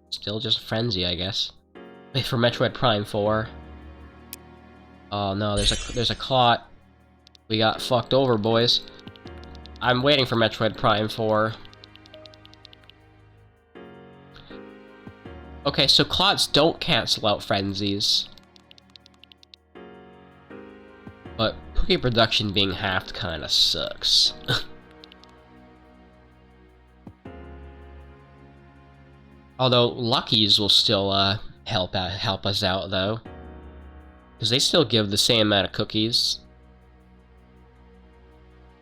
A: Still just Frenzy, I guess. Wait for Metroid Prime 4. Oh no, there's a clot. We got fucked over, boys. I'm waiting for Metroid Prime 4. Okay, so clots don't cancel out frenzies. But cookie production being halved kinda sucks. Although Luckies will still help us out though, because they still give the same amount of cookies.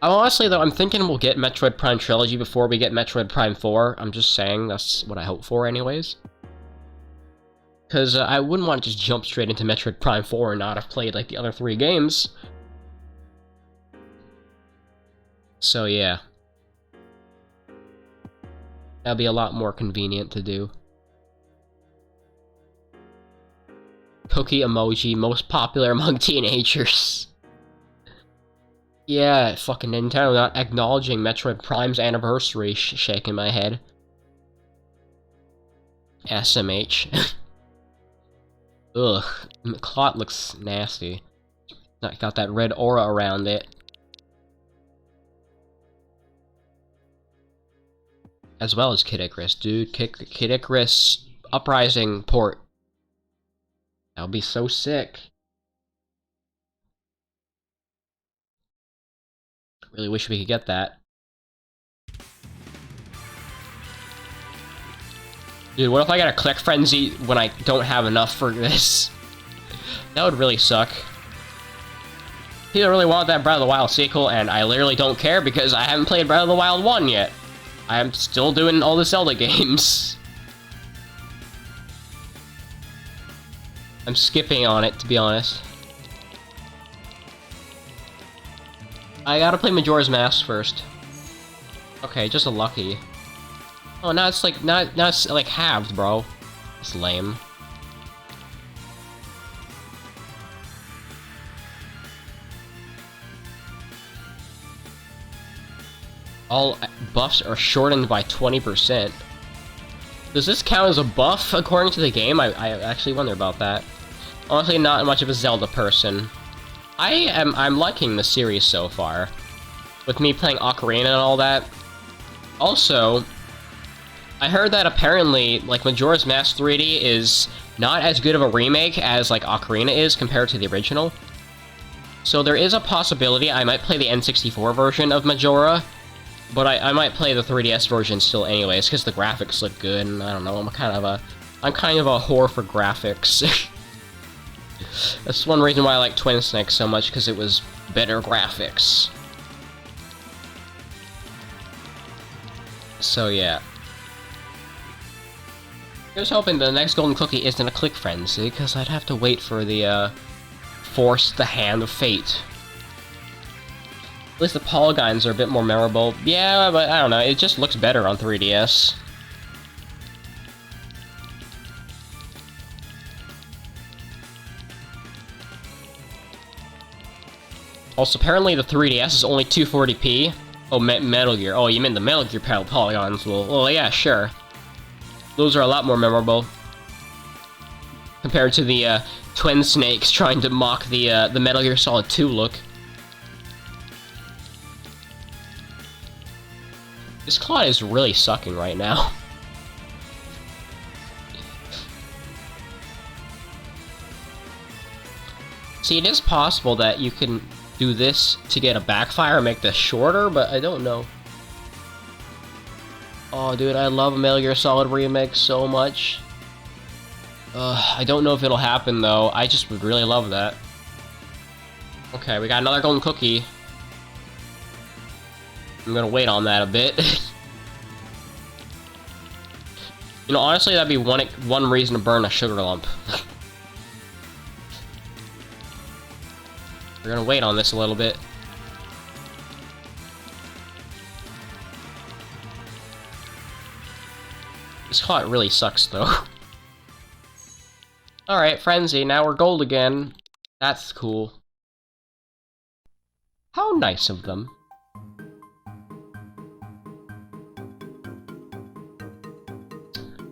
A: Honestly though, I'm thinking we'll get Metroid Prime Trilogy before we get Metroid Prime 4. I'm just saying, that's what I hope for anyways. Because I wouldn't want to just jump straight into Metroid Prime 4 and not have played like the other 3 games. So yeah. That'd be a lot more convenient to do. Cookie emoji, most popular among teenagers. Yeah, fucking Nintendo not acknowledging Metroid Prime's anniversary, shaking my head. SMH. Ugh, clot looks nasty. Got that red aura around it. As well as Kid Icarus, dude. Kid Icarus Uprising port. That would be so sick. Really wish we could get that. Dude, what if I got a Click Frenzy when I don't have enough for this? That would really suck. People really want that Breath of the Wild sequel, and I literally don't care because I haven't played Breath of the Wild 1 yet. I am still doing all the Zelda games. I'm skipping on it, to be honest. I gotta play Majora's Mask first. Okay, just a lucky. Oh, now it's like, now it's like halved, bro. It's lame. All buffs are shortened by 20%. Does this count as a buff according to the game? I actually wonder about that. Honestly, not much of a Zelda person. I'm liking the series so far. With me playing Ocarina and all that. Also, I heard that apparently, like, Majora's Mask 3D is not as good of a remake as, like, Ocarina is compared to the original. So there is a possibility I might play the N64 version of Majora, but I might play the 3DS version still anyways, because the graphics look good, and I don't know, I'm kind of a whore for graphics. That's one reason why I like Twin Snakes so much, because it was better graphics. So yeah. I was hoping the next Golden Cookie isn't a click frenzy, because I'd have to wait for the, force the hand of fate. At least the polygons are a bit more memorable. Yeah, but I don't know, it just looks better on 3DS. Also, apparently the 3DS is only 240p. Oh, Metal Gear. Oh, you mean the Metal Gear polygons? Well, yeah, sure. Those are a lot more memorable. Compared to the, Twin Snakes trying to mock the Metal Gear Solid 2 look. This Claude is really sucking right now. See, it is possible that you can do this to get a backfire and make this shorter, but I don't know. Oh, dude, I love Metal Gear Solid Remake so much. I don't know if it'll happen, though. I just would really love that. Okay, we got another Golden Cookie. I'm gonna wait on that a bit. You know, honestly, that'd be one reason to burn a sugar lump. We're gonna wait on this a little bit. This clock really sucks, though. Alright, Frenzy, now we're gold again. That's cool. How nice of them.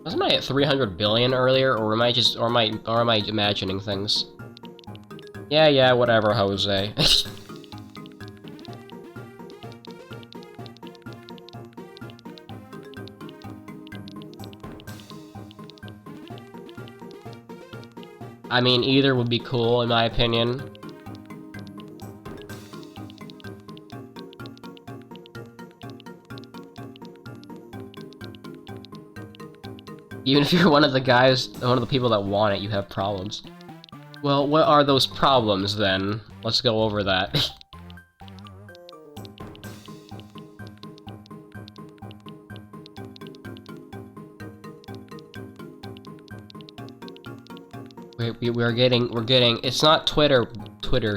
A: Wasn't I at 300 billion earlier, or am I imagining things? Yeah, whatever, Jose. I mean, either would be cool, in my opinion. Even if you're one of the people that want it, you have problems. Well, what are those problems, then? Let's go over that. we're getting, it's not Twitter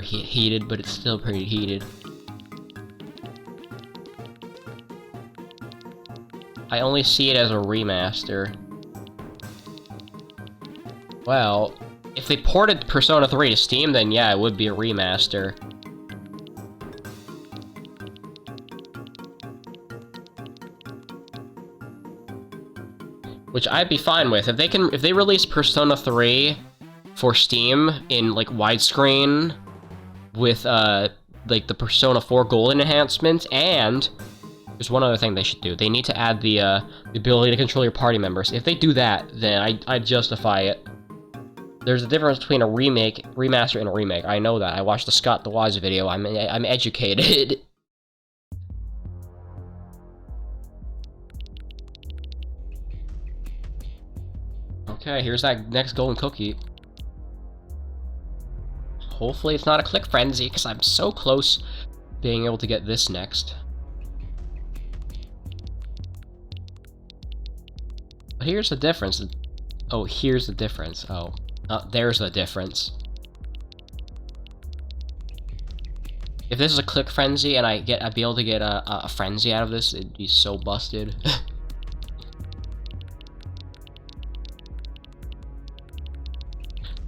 A: heated, but it's still pretty heated. I only see it as a remaster. Well, if they ported Persona 3 to Steam, then yeah, it would be a remaster. Which I'd be fine with. If they release Persona 3 for Steam in, like, widescreen with, like, the Persona 4 Golden enhancements, and there's one other thing they should do. They need to add the ability to control your party members. If they do that, then I'd justify it. There's a difference between a remaster, and a remake. I know that. I watched the Scott DeWise video. I'm educated. Okay, here's that next Golden Cookie. Hopefully it's not a click frenzy, because I'm so close being able to get this next. But here's the difference. Oh, here's the difference. Oh, there's the difference. If this is a click frenzy and I'd be able to get a frenzy out of this, it'd be so busted.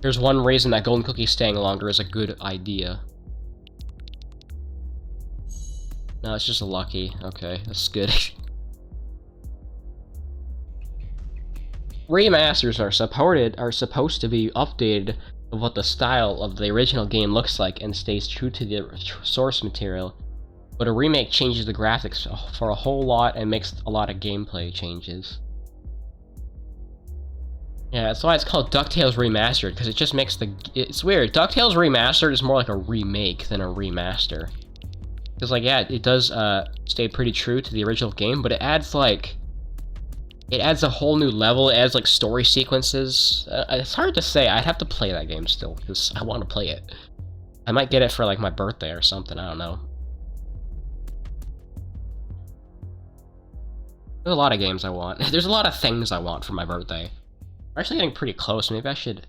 A: There's one reason that Golden Cookie staying longer is a good idea. No, it's just a lucky. Okay, that's good. remasters are supposed to be updated of what the style of the original game looks like and stays true to the source material. But a remake changes the graphics for a whole lot and makes a lot of gameplay changes. Yeah, that's why it's called DuckTales Remastered, because it just makes it's weird. DuckTales Remastered is more like a remake than a remaster. Because, like, yeah, it does stay pretty true to the original game, but it adds, like... It adds a whole new level, it adds, like, story sequences. It's hard to say, I'd have to play that game still, because I want to play it. I might get it for, like, my birthday or something, I don't know. There's a lot of games I want. There's a lot of things I want for my birthday. We're actually getting pretty close. Maybe I should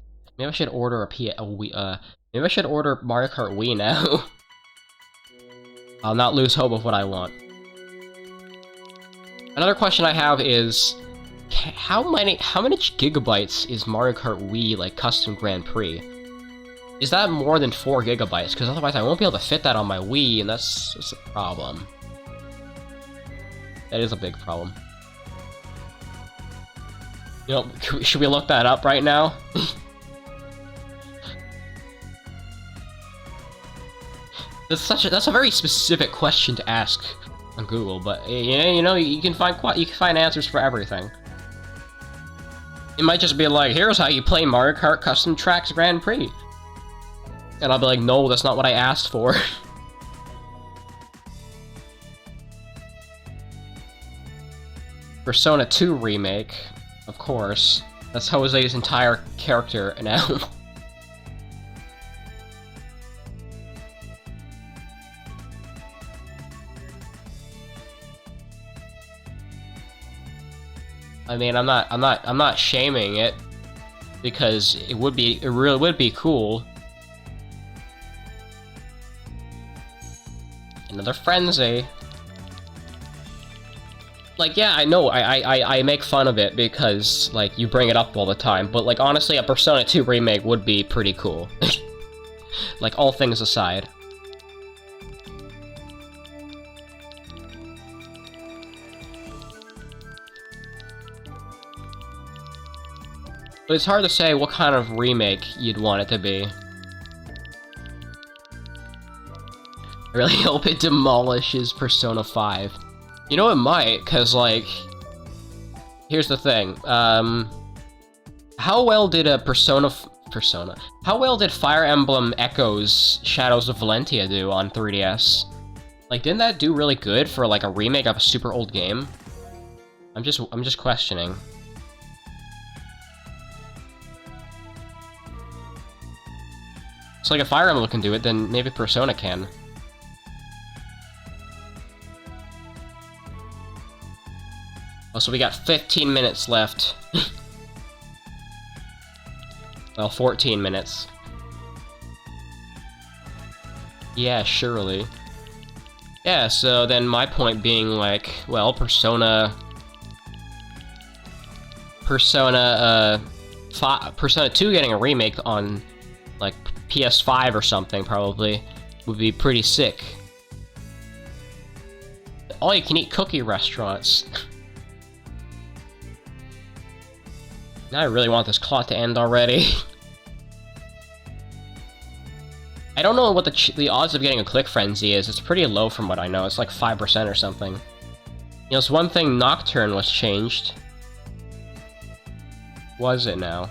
A: order maybe I should order Mario Kart Wii now. I'll not lose hope of what I want. Another question I have is, how many gigabytes is Mario Kart Wii, like, Custom Grand Prix? Is that more than 4 gigabytes? Because otherwise I won't be able to fit that on my Wii, and that's a problem. That is a big problem. You know, should we look that up right now? That's a very specific question to ask on Google, but you know you can find answers for everything. It might just be like, here's how you play Mario Kart Custom Tracks Grand Prix, and I'll be like, no, that's not what I asked for. Persona 2 remake. Of course. That's Jose's entire character now. I mean, I'm not shaming it, because it really would be cool. Another frenzy. Like, yeah, I know, I make fun of it because, like, you bring it up all the time, but, like, honestly, a Persona 2 remake would be pretty cool. Like, all things aside. But it's hard to say what kind of remake you'd want it to be. I really hope it demolishes Persona 5. You know, it might, because, like, here's the thing, how well did how well did Fire Emblem Echoes Shadows of Valentia do on 3DS? Like, didn't that do really good for, like, a remake of a super old game? I'm just questioning. So, like, if Fire Emblem can do it, then maybe Persona can. Oh, so we got 15 minutes left. Well, 14 minutes. Yeah, surely. Yeah, so then my point being, like, well, Persona 2 getting a remake on, like, PS5 or something, probably, would be pretty sick. All-you-can-eat cookie restaurants. Now I really want this clock to end already. I don't know what the odds of getting a click frenzy is. It's pretty low from what I know. It's like 5% or something. You know, it's one thing Nocturne was changed. Was it now?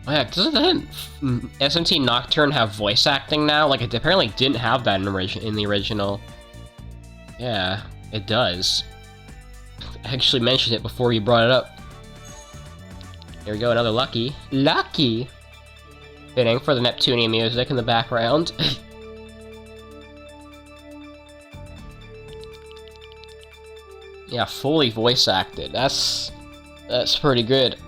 A: Oh yeah, doesn't SMT Nocturne have voice acting now? Like, it apparently didn't have that in the original. Yeah, it does. I actually mentioned it before you brought it up. Here we go, another Lucky. Lucky! Fitting for the Neptunian music in the background. Yeah, fully voice acted. That's pretty good.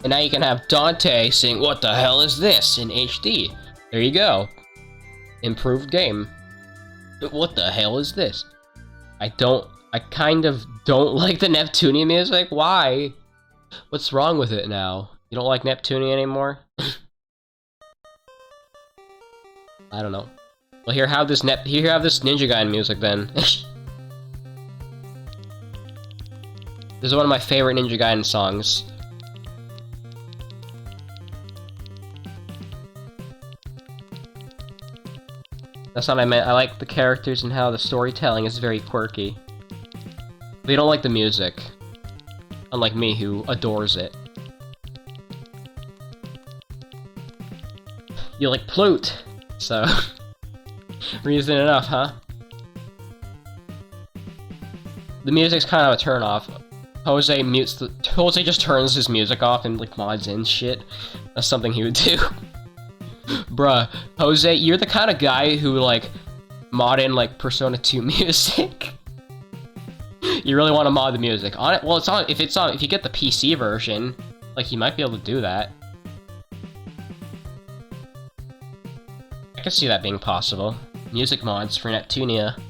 A: And now you can have Dante sing "What the hell is this?" in HD. There you go. Improved game. What the hell is this? I kind of don't like the Neptunian music. Why? What's wrong with it now? You don't like Neptunian anymore? I don't know. Well, here have this Ninja Gaiden music then. This is one of my favorite Ninja Gaiden songs. That's what I meant. I like the characters and how the storytelling is very quirky. But you don't like the music. Unlike me, who adores it. You like Plute! So... reason enough, huh? The music's kind of a turn-off. Jose just turns his music off and, like, mods in shit. That's something he would do. Bruh, Jose, you're the kind of guy who, like, mod in, like, Persona 2 music. You really want to mod the music on it? Well, if you get the PC version, like, you might be able to do that. I can see that being possible. Music mods for Neptunia.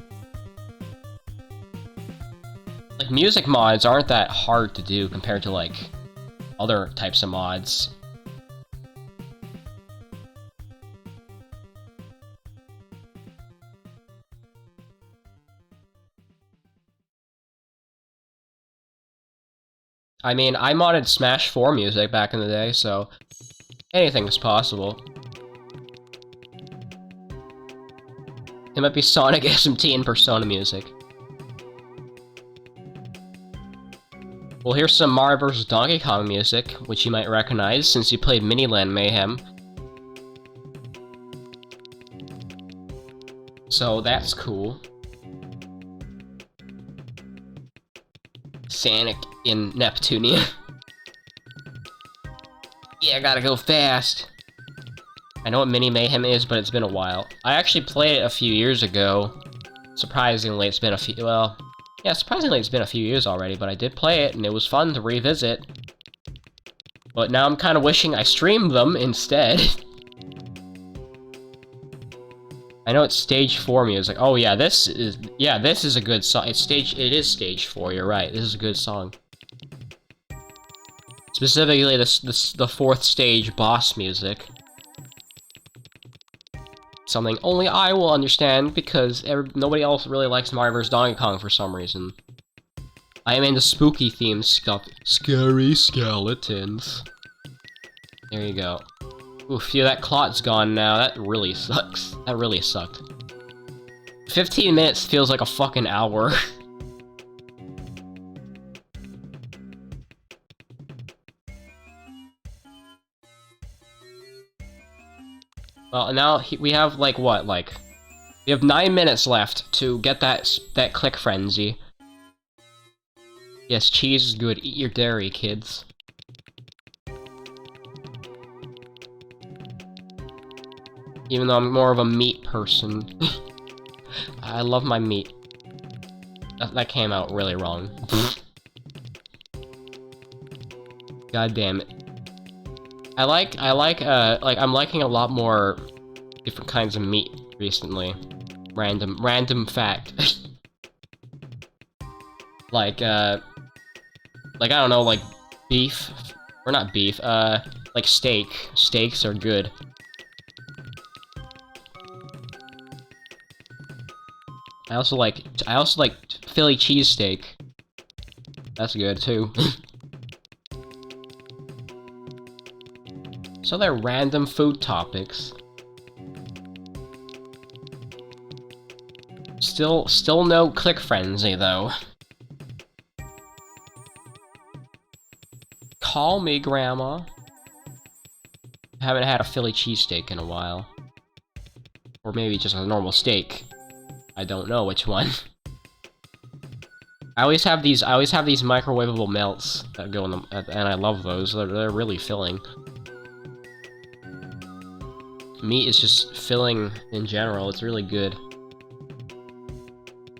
A: Like, music mods aren't that hard to do compared to, like, other types of mods. I mean, I modded Smash 4 music back in the day, so anything is possible. It might be Sonic SMT and Persona music. Well, here's some Mario vs. Donkey Kong music, which you might recognize since you played Miniland Mayhem. So that's cool. Sonic in Neptunia. Yeah, I gotta go fast. I know what Mini Mayhem is, but it's been a while. I actually played it a few years ago. Surprisingly, it's been a few, well... yeah, surprisingly it's been a few years already, but I did play it, and it was fun to revisit. But now I'm kind of wishing I streamed them instead. I know it's stage 4 music. Oh yeah, this is a good song. It is stage 4, you're right. This is a good song. Specifically, the 4th stage boss music. Something only I will understand, because nobody else really likes Mario vs. Donkey Kong for some reason. I am into spooky themed stuff. Scary skeletons. There you go. Oof, yeah, that clot's gone now. That really sucks. That really sucked. 15 minutes feels like a fucking hour. Well, now we have, like, what, like... we have 9 minutes left to get that click frenzy. Yes, cheese is good. Eat your dairy, kids. Even though I'm more of a meat person. I love my meat. That came out really wrong. God damn it. I'm liking a lot more different kinds of meat recently. Random fact. like, I don't know, like, beef, or not beef, like steak. Steaks are good. I also like Philly cheesesteak. That's good too. So they're random food topics. Still no click frenzy though. Call me, Grandma. Haven't had a Philly cheesesteak in a while. Or maybe just a normal steak. I don't know which one. I always have these microwavable melts that go in them, and I love those. They're really filling. Meat is just filling in general. It's really good.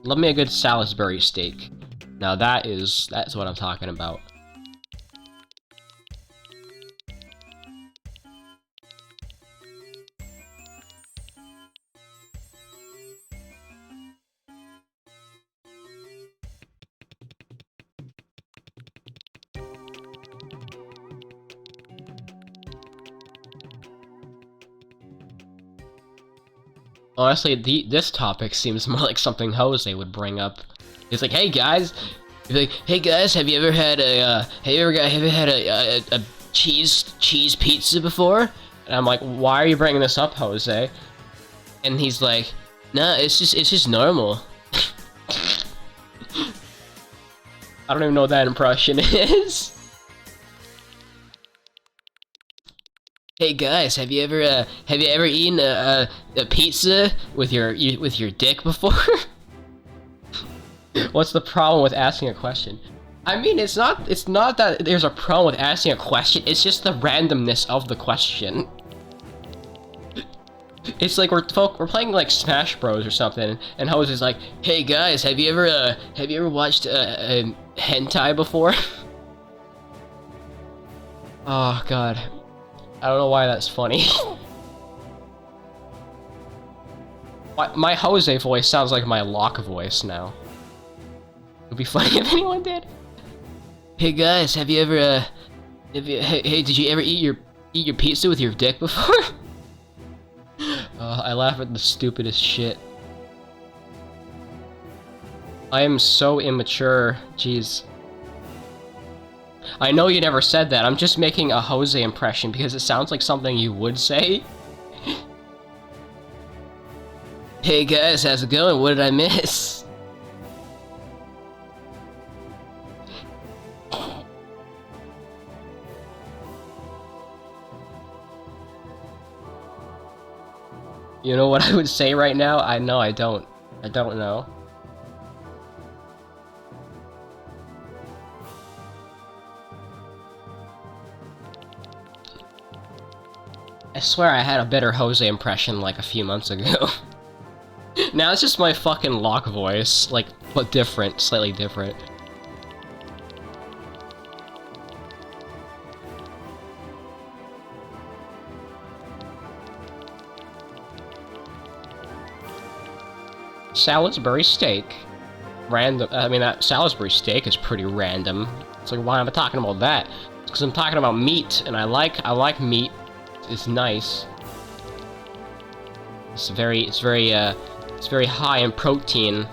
A: Love me a good Salisbury steak. Now that's what I'm talking about. Honestly, this topic seems more like something Jose would bring up. He's like, hey guys, He'd be like, "Hey guys, have you ever had a cheese pizza before?" And I'm like, "Why are you bringing this up, Jose?" And he's like, "Nah, it's just normal." I don't even know what that impression is. Hey guys, have you ever eaten a pizza with your dick before? What's the problem with asking a question? I mean, it's not that there's a problem with asking a question, it's just the randomness of the question. It's like we're playing like Smash Bros or something, and Jose's like, "Hey guys, have you ever watched hentai before?" Oh god, I don't know why that's funny. My Jose voice sounds like my Locke voice now. It would be funny if anyone did. Hey guys, have you ever hey, did you ever eat your pizza with your dick before? I laugh at the stupidest shit. I am so immature, jeez. I know you never said that, I'm just making a Jose impression because it sounds like something you would say. Hey guys, how's it going? What did I miss? You know what I would say right now? I don't. I don't know. I swear I had a better Jose impression like a few months ago. Now it's just my fucking Locke voice, like, but different, slightly different. Salisbury steak. Random. I mean, that Salisbury steak is pretty random. It's like, why am I talking about that? It's because I'm talking about meat, and I like meat. It's nice. It's very high in protein.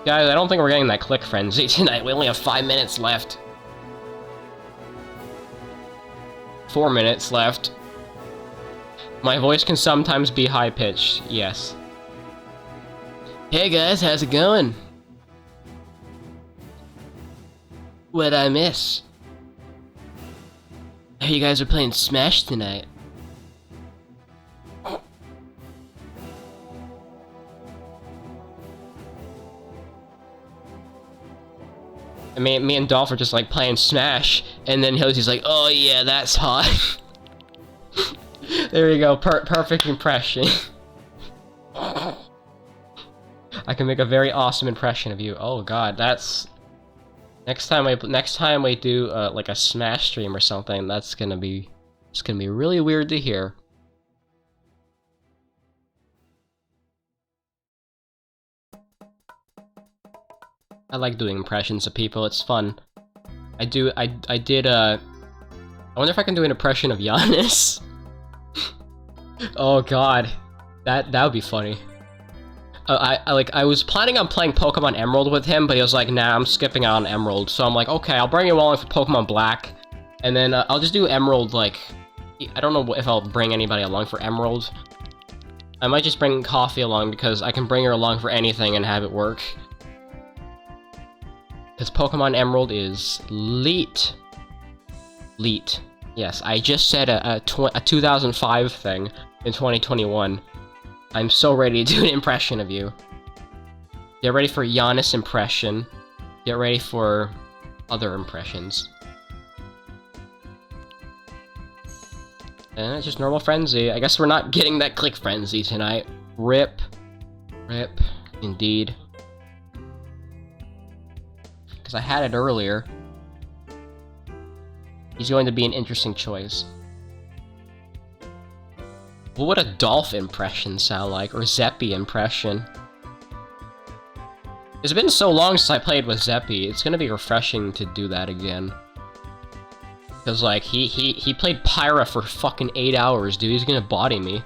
A: Guys, I don't think we're getting that click frenzy tonight. We only have 5 minutes left. 4 minutes left. My voice can sometimes be high-pitched, yes. Hey guys, how's it going? What'd I miss? Hey, you guys are playing Smash tonight. I mean, me and Dolph are just like playing Smash, and then Jose's like, "Oh yeah, that's hot." There you go, perfect impression. I can make a very awesome impression of you. Oh god, that's... Next time we do like a Smash stream or something, it's gonna be really weird to hear. I like doing impressions of people, it's fun. I wonder if I can do an impression of Giannis. Oh god, that would be funny. I was planning on playing Pokemon Emerald with him, but he was like, "Nah, I'm skipping out on Emerald." So I'm like, "Okay, I'll bring you along for Pokemon Black, and then I'll just do Emerald." Like, I don't know if I'll bring anybody along for Emerald. I might just bring Coffee along because I can bring her along for anything and have it work. Because Pokemon Emerald is leet. Leet. Yes, I just said a 2005 thing in 2021. I'm so ready to do an impression of you. Get ready for Giannis impression. Get ready for other impressions. And it's just normal frenzy. I guess we're not getting that click frenzy tonight. Rip. Rip. Indeed. Because I had it earlier. He's going to be an interesting choice. What would a Dolph impression sound like? Or Zeppy impression? It's been so long since I played with Zeppy, it's gonna be refreshing to do that again. Because, like, he played Pyra for fucking 8 hours, dude. He's gonna body me.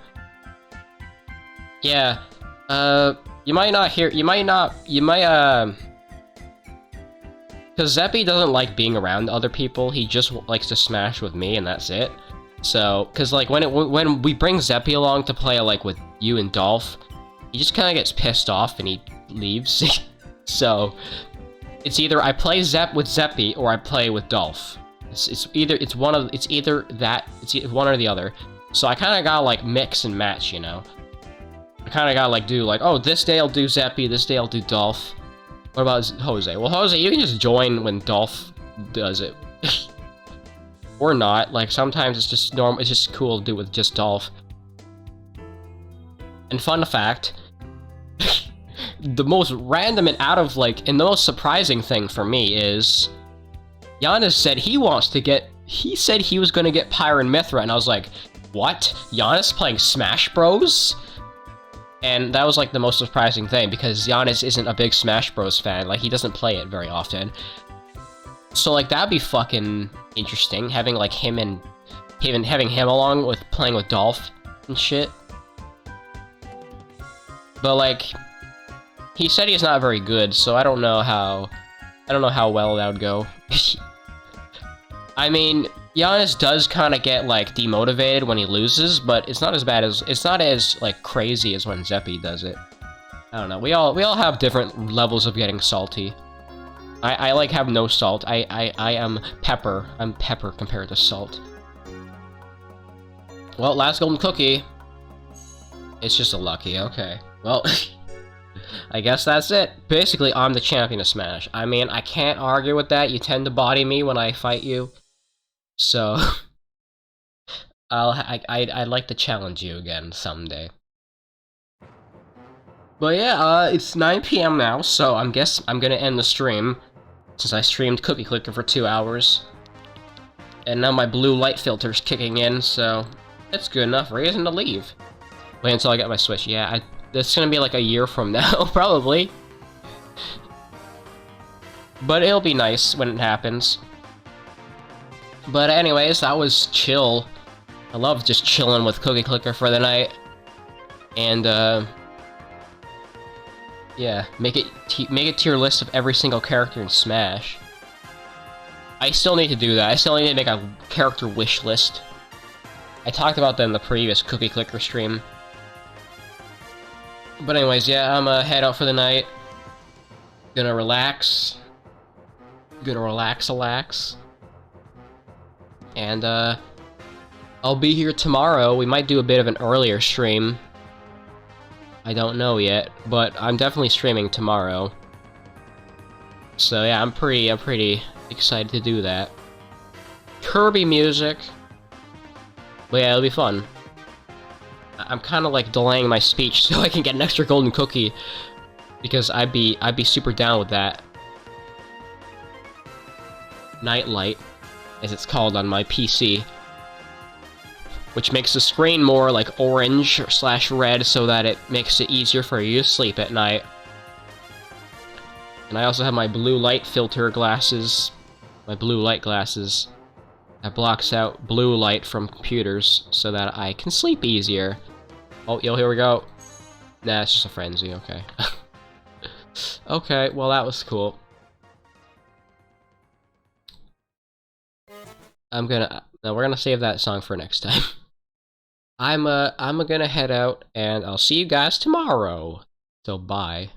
A: Yeah, You might not hear. You might. Because Zeppy doesn't like being around other people. He just likes to smash with me, and that's it. So, because like when we bring Zeppy along to play like with you and Dolph, he just kind of gets pissed off and he leaves. So, it's either I play with Zeppy or I play with Dolph. It's one or the other. So I kind of gotta like mix and match, you know. I kind of gotta like do like, oh, this day I'll do Zeppy, this day I'll do Dolph. What about Jose? Well, Jose, you can just join when Dolph does it. Or not. Like, sometimes it's just normal. It's just cool to do with just Dolph. And fun fact, the most random and the most surprising thing for me is Giannis said he said he was gonna get Pyre and Mithra, and I was like, what? Giannis playing Smash Bros? And that was, like, the most surprising thing, because Giannis isn't a big Smash Bros. Fan. Like, he doesn't play it very often. So, like, that'd be fucking interesting, having, like, having him along with playing with Dolph and shit. But, like, he said he's not very good, so I don't know how well that would go. I mean, Giannis does kind of get, like, demotivated when he loses, but it's not as like, crazy as when Zeppy does it. I don't know, we all have different levels of getting salty. I like, have no salt. I am pepper. I'm pepper compared to salt. Well, last golden cookie. It's just a lucky, okay. Well, I guess that's it. Basically, I'm the champion of Smash. I mean, I can't argue with that. You tend to body me when I fight you. So, I'd like to challenge you again someday. But yeah, it's 9 PM now, so I'm gonna end the stream, since I streamed Cookie Clicker for 2 hours. And now my blue light filter's kicking in, so that's good enough reason to leave. Wait until I get my Switch. Yeah, that's gonna be like a year from now, probably. But it'll be nice when it happens. But anyways, that was chill. I love just chilling with Cookie Clicker for the night. And, yeah, make it to your list of every single character in Smash. I still need to do that. I still need to make a character wish list. I talked about that in the previous Cookie Clicker stream. But anyways, yeah, I'm head out for the night. Gonna relax. Relax. And, I'll be here tomorrow. We might do a bit of an earlier stream. I don't know yet, but I'm definitely streaming tomorrow. So yeah, I'm pretty excited to do that. Kirby music. But yeah, it'll be fun. I'm kind of like delaying my speech so I can get an extra golden cookie, because I'd be super down with that. Nightlight, as it's called on my PC, which makes the screen more like orange / red so that it makes it easier for you to sleep at night. And I also have my blue light filter glasses, my blue light glasses, that blocks out blue light from computers so that I can sleep easier. Oh, yo, here we go. Nah, it's just a frenzy, okay. Okay, well that was cool. We're gonna save that song for next time. I'm gonna head out, and I'll see you guys tomorrow. So, bye.